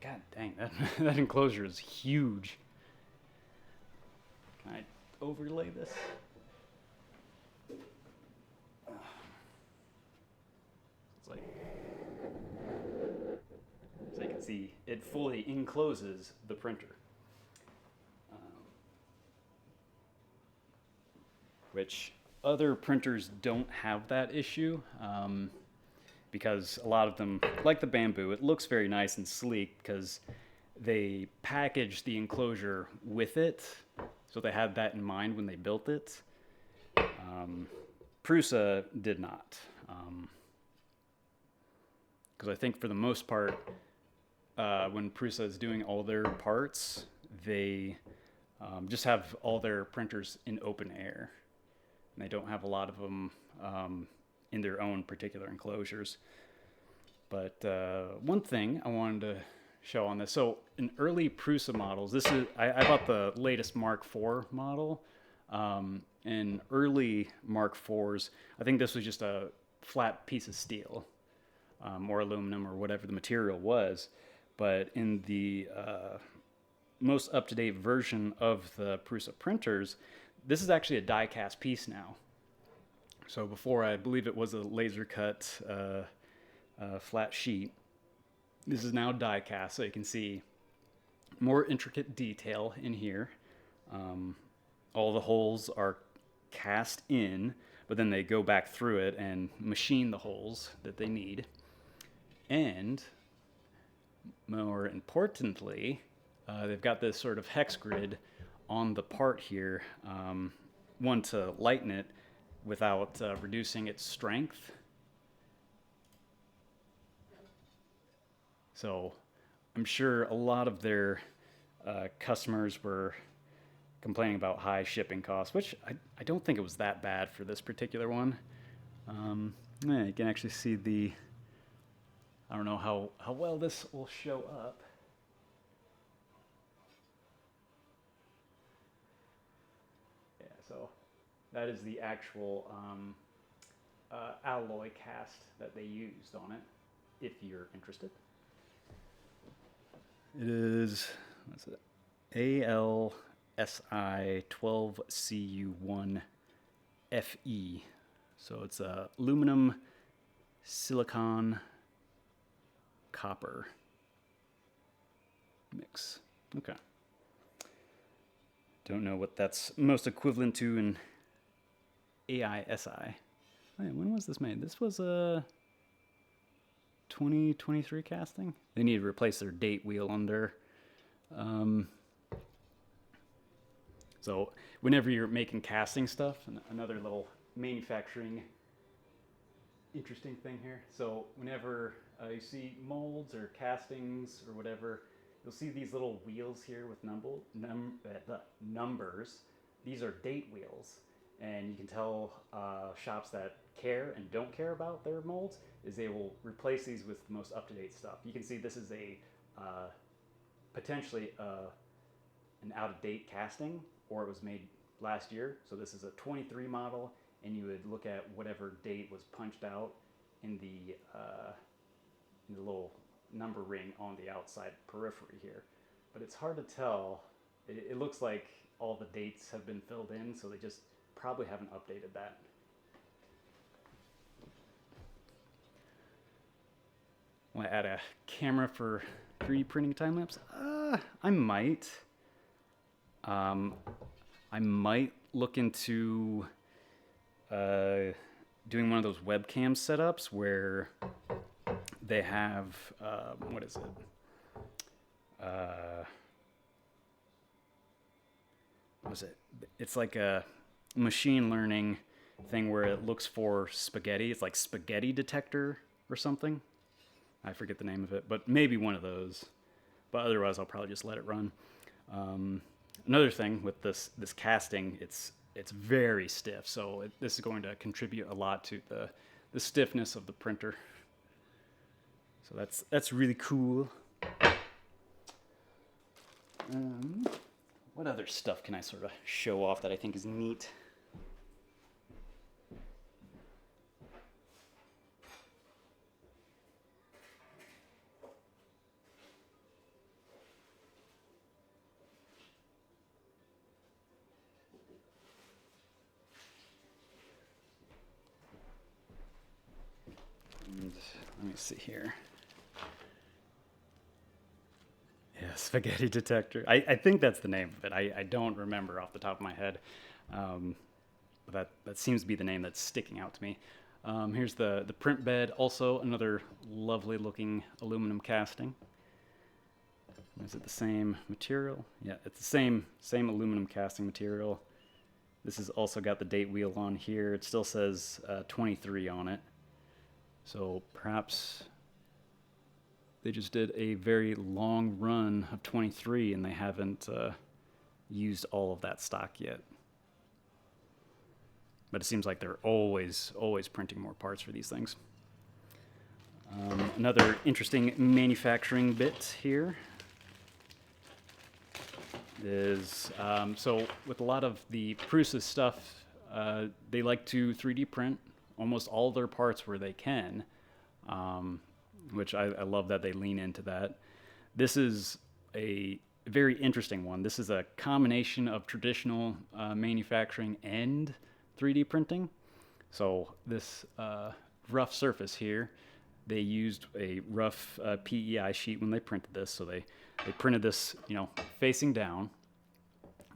god dang, that enclosure is huge. Can I overlay this? It's like, so you can see it fully encloses the printer. which other printers don't have that issue. Because a lot of them, like the Bamboo, it looks very nice and sleek because they packaged the enclosure with it, so they had that in mind when they built it. Prusa did not, because I think for the most part, when Prusa is doing all their parts, they just have all their printers in open air, and they don't have a lot of them in their own particular enclosures. But one thing I wanted to show on this, so in early Prusa models, this is I bought the latest Mark IV model. In early Mark IVs, I think this was just a flat piece of steel or aluminum or whatever the material was. But in the most up-to-date version of the Prusa printers, this is actually a die-cast piece now. So before, I believe it was a laser cut flat sheet. This is now die cast, so you can see more intricate detail in here. All the holes are cast in, but then they go back through it and machine the holes that they need. And more importantly, they've got this sort of hex grid on the part here, one to lighten it without reducing its strength. So I'm sure a lot of their customers were complaining about high shipping costs, which I don't think it was that bad for this particular one. Yeah, you can actually see the, I don't know how well this will show up. Yeah, so that is the actual alloy cast that they used on it, if you're interested. It is, what's it? ALSI 12CU1FE. So it's a aluminum, silicon, copper mix. Okay. Don't know what that's most equivalent to in AISI. Wait, when was this made? This was a 2023 casting. They need to replace their date wheel on there. So whenever you're making casting stuff, another little manufacturing interesting thing here. So whenever you see molds or castings or whatever, you'll see these little wheels here with numbers. These are date wheels. And you can tell shops that care and don't care about their molds is they will replace these with the most up-to-date stuff. You can see this is a potentially an out-of-date casting, or it was made last year. So this is a 23 model, and you would look at whatever date was punched out in the little number ring on the outside periphery here. But it's hard to tell. It looks like all the dates have been filled in, so they just probably haven't updated that. Want to add a camera for 3D printing time lapse? I might. I might look into doing one of those webcam setups where they have what is it? What was it? It's like a machine learning thing where it looks for spaghetti. It's like spaghetti detector or something. I forget the name of it, but maybe one of those. But otherwise, I'll probably just let it run. Another thing with this casting, it's very stiff, so this is going to contribute a lot to the stiffness of the printer. So that's really cool. What other stuff can I sort of show off that I think is neat? And let me see here. Yeah, spaghetti detector. I think that's the name of it. I don't remember off the top of my head. that seems to be the name that's sticking out to me. Here's the print bed, also another lovely looking aluminum casting. Is it the same material? Yeah, it's the same aluminum casting material. This has also got the date wheel on here. It still says 23 on it. So perhaps they just did a very long run of 23 and they haven't used all of that stock yet. But it seems like they're always printing more parts for these things. Another interesting manufacturing bit here is, so with a lot of the Prusa stuff, they like to 3D print almost all their parts where they can, which I love that they lean into that. This is a very interesting one. This is a combination of traditional manufacturing and 3D printing. So this rough surface here, they used a rough PEI sheet when they printed this. So they printed this, facing down.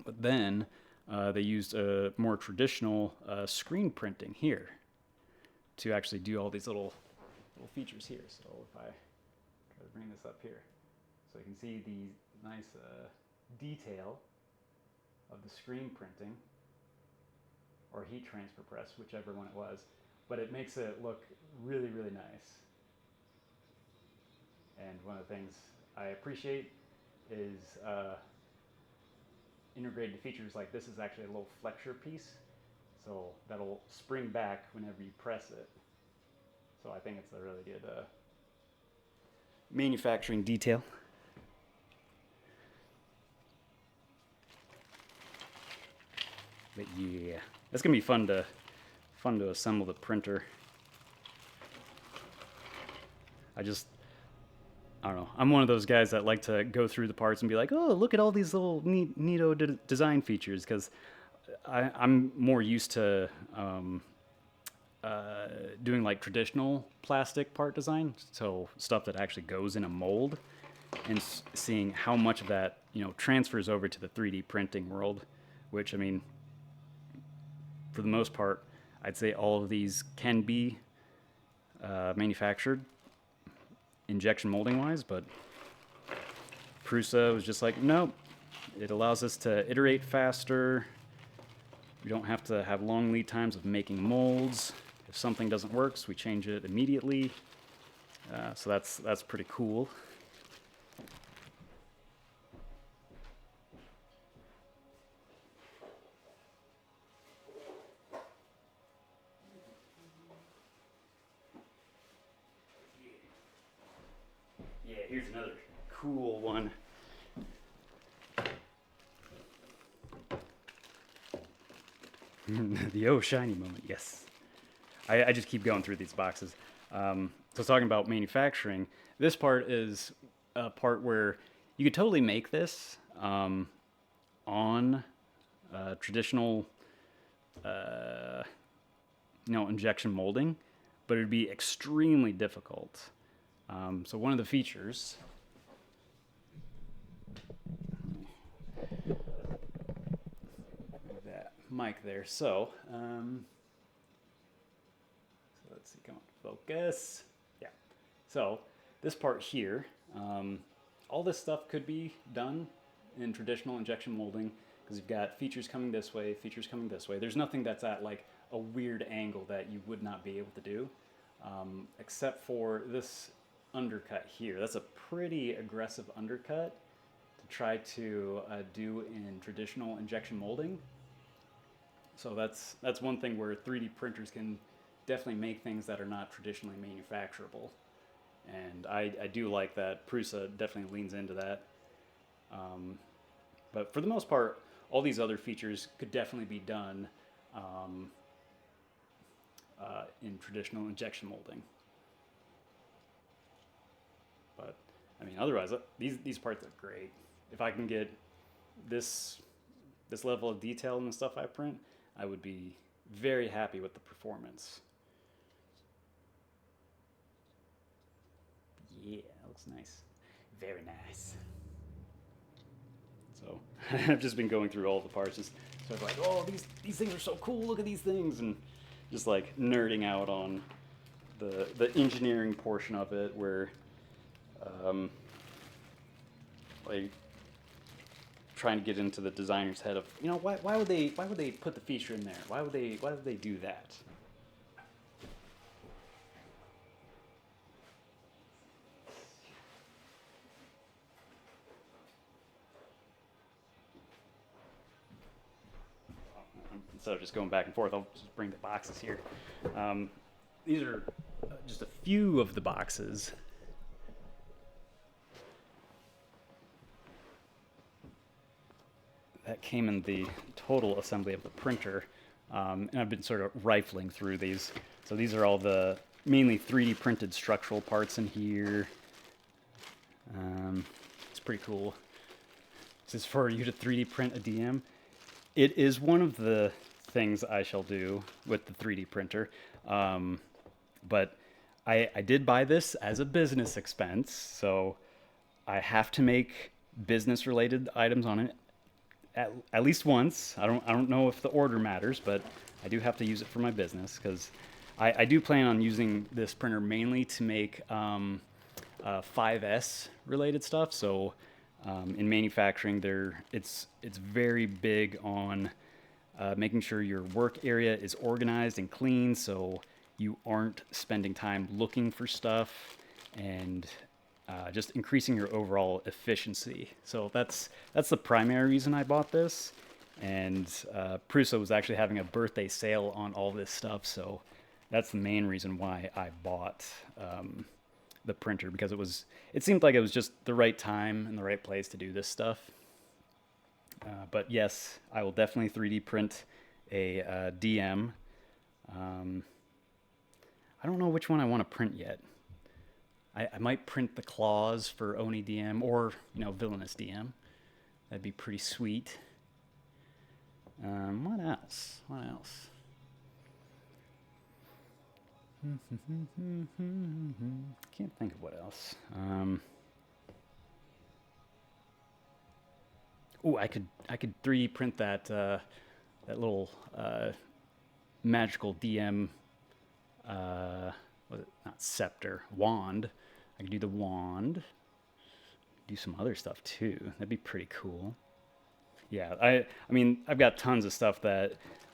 But then they used a more traditional screen printing here to actually do all these little features here. So if I try to bring this up here, so you can see the nice detail of the screen printing or heat transfer press, whichever one it was, but it makes it look really, really nice. And one of the things I appreciate is integrated features like this is actually a little flexure piece, so that'll spring back whenever you press it. So I think it's a really good manufacturing detail. But yeah, it's gonna be fun to assemble the printer. I don't know. I'm one of those guys that like to go through the parts and be like, oh, look at all these little neato design features, because I'm more used to doing like traditional plastic part design, so stuff that actually goes in a mold, and seeing how much of that transfers over to the 3D printing world, which, I mean, for the most part, I'd say all of these can be manufactured injection molding wise, but Prusa was just like, nope, it allows us to iterate faster. We don't have to have long lead times of making molds. If something doesn't work, we change it immediately. So that's pretty cool. Yeah, here's another cool one. The oh shiny moment, yes. I just keep going through these boxes. So talking about manufacturing, this part is a part where you could totally make this on traditional injection molding, but it would be extremely difficult. So one of the features, that mic there. So let's see, come on, focus. Yeah. So this part here, all this stuff could be done in traditional injection molding, because you've got features coming this way, features coming this way. There's nothing that's at like a weird angle that you would not be able to do, except for this undercut here. That's a pretty aggressive undercut to try to do in traditional injection molding. So that's one thing where 3D printers can definitely make things that are not traditionally manufacturable. And I do like that Prusa definitely leans into that. But for the most part, all these other features could definitely be done in traditional injection molding. But I mean, otherwise, these parts are great. If I can get this level of detail in the stuff I print, I would be very happy with the performance. Yeah, that looks nice. Very nice. So So I've just been going through all the parts, just sort of like, oh, these things are so cool. Look at these things, and just like nerding out on the engineering portion of it, where um, like trying to get into the designer's head of, you know, why would they put the feature in there? Why would they do that? Instead of just going back and forth, I'll just bring the boxes here. These are just a few of the boxes. That came in the total assembly of the printer, and I've been sort of rifling through these. So these are all the mainly 3D printed structural parts in here. It's pretty cool. This is for you to 3D print a DM. It is one of the things I shall do with the 3D printer, but I did buy this as a business expense, so I have to make business related items on it at least once. I don't know if the order matters, but I do have to use it for my business, because I do plan on using this printer mainly to make 5S related stuff. So in manufacturing, it's very big on making sure your work area is organized and clean, so you aren't spending time looking for stuff, and just increasing your overall efficiency. So that's the primary reason I bought this. And Prusa was actually having a birthday sale on all this stuff, so that's the main reason why I bought the printer, because it seemed like it was just the right time and the right place to do this stuff. But yes, I will definitely 3D print a DM. I don't know which one I want to print yet. I might print the claws for Oni DM, or, Villainous DM. That'd be pretty sweet. What else? Can't think of what else. I could 3D print that little magical DM. Was it not scepter? Wand. I could do the wand. Do some other stuff too. That'd be pretty cool. Yeah, I mean, I've got tons of stuff that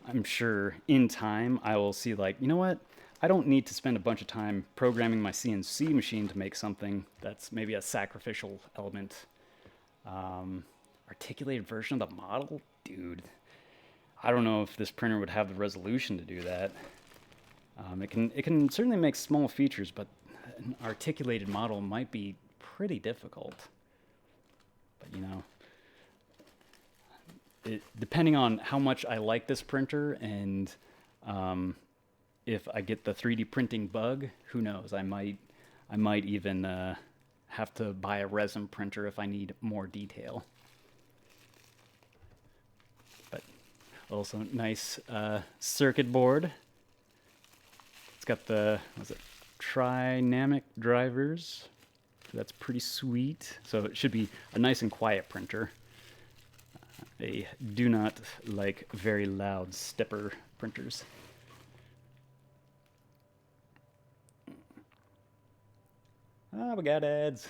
I'm sure in time I will see, like, you know what? I don't need to spend a bunch of time programming my CNC machine to make something that's maybe a sacrificial element. Articulated version of the model? Dude, I don't know if this printer would have the resolution to do that. It can certainly make small features, but an articulated model might be pretty difficult. But depending on how much I like this printer, and if I get the 3D printing bug, who knows? I might even have to buy a resin printer if I need more detail. But also nice circuit board. It's got the Trinamic drivers. That's pretty sweet. So it should be a nice and quiet printer. They do not like very loud stepper printers. We got ads.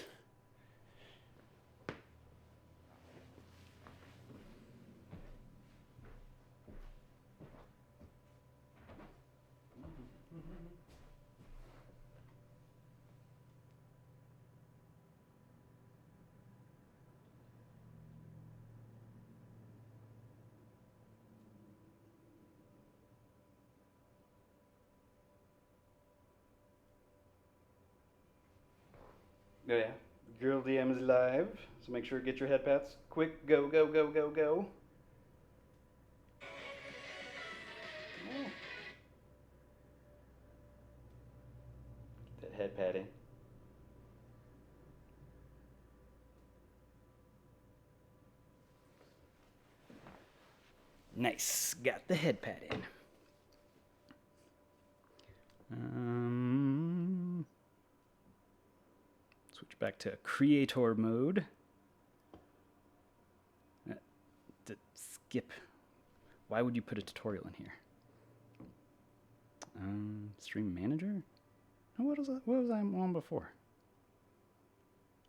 Oh yeah, Girl DM is live, so make sure to get your head pats. Quick, go, go, go, go, go. Oh. That head patting. Nice, got the head pat in. Switch back to creator mode. skip. Why would you put a tutorial in here? Stream manager? Oh, what was I on before?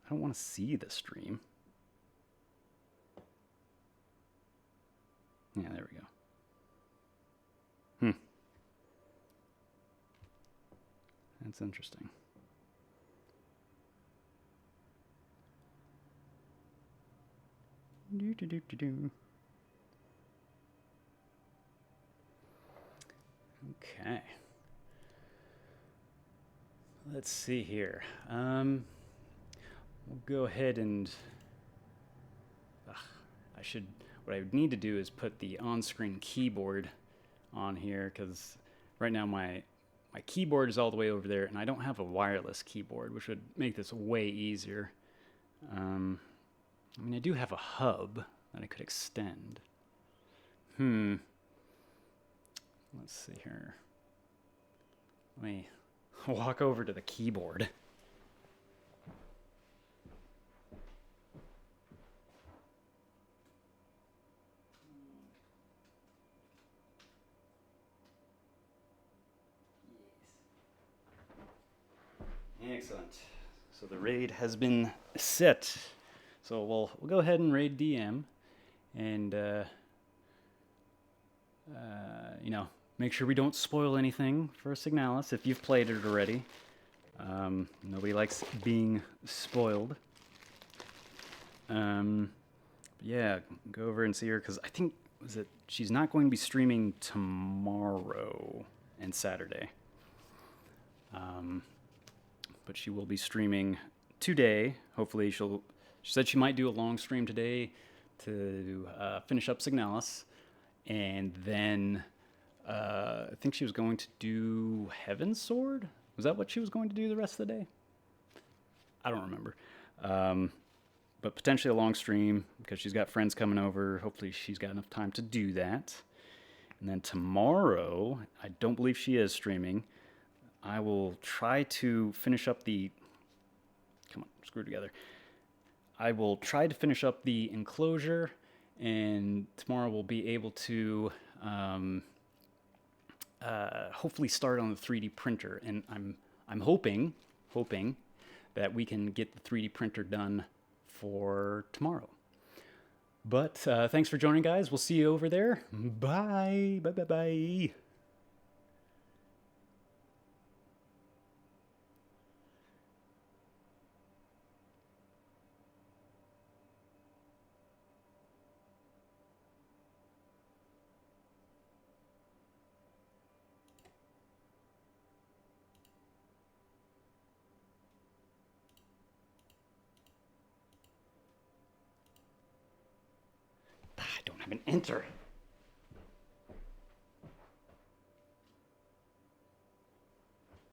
I don't want to see the stream. Yeah, there we go. That's interesting. Okay. Let's see here. We'll go ahead and... What I would need to do is put the on-screen keyboard on here, because right now my keyboard is all the way over there, and I don't have a wireless keyboard, which would make this way easier. I mean, I do have a hub that I could extend. Let's see here. Let me walk over to the keyboard. Excellent. So the raid has been set. So we'll go ahead and raid DM, and make sure we don't spoil anything for Signalis if you've played it already. Nobody likes being spoiled. Yeah, go over and see her, because I think she's not going to be streaming tomorrow and Saturday. But she will be streaming today. Hopefully she said she might do a long stream today to finish up Signalis, and then I think she was going to do Heaven's Sword. Was that what she was going to do the rest of the day? I don't remember. But potentially a long stream, because she's got friends coming over. Hopefully she's got enough time to do that. And then tomorrow, I don't believe she is streaming. I will try to finish up the... Come on, screw together. I will try to finish up the Enclosure, and tomorrow we'll be able to hopefully start on the 3D printer. And I'm hoping that we can get the 3D printer done for tomorrow. But thanks for joining, guys. We'll see you over there. Bye. Bye, bye, bye. I don't have an enter.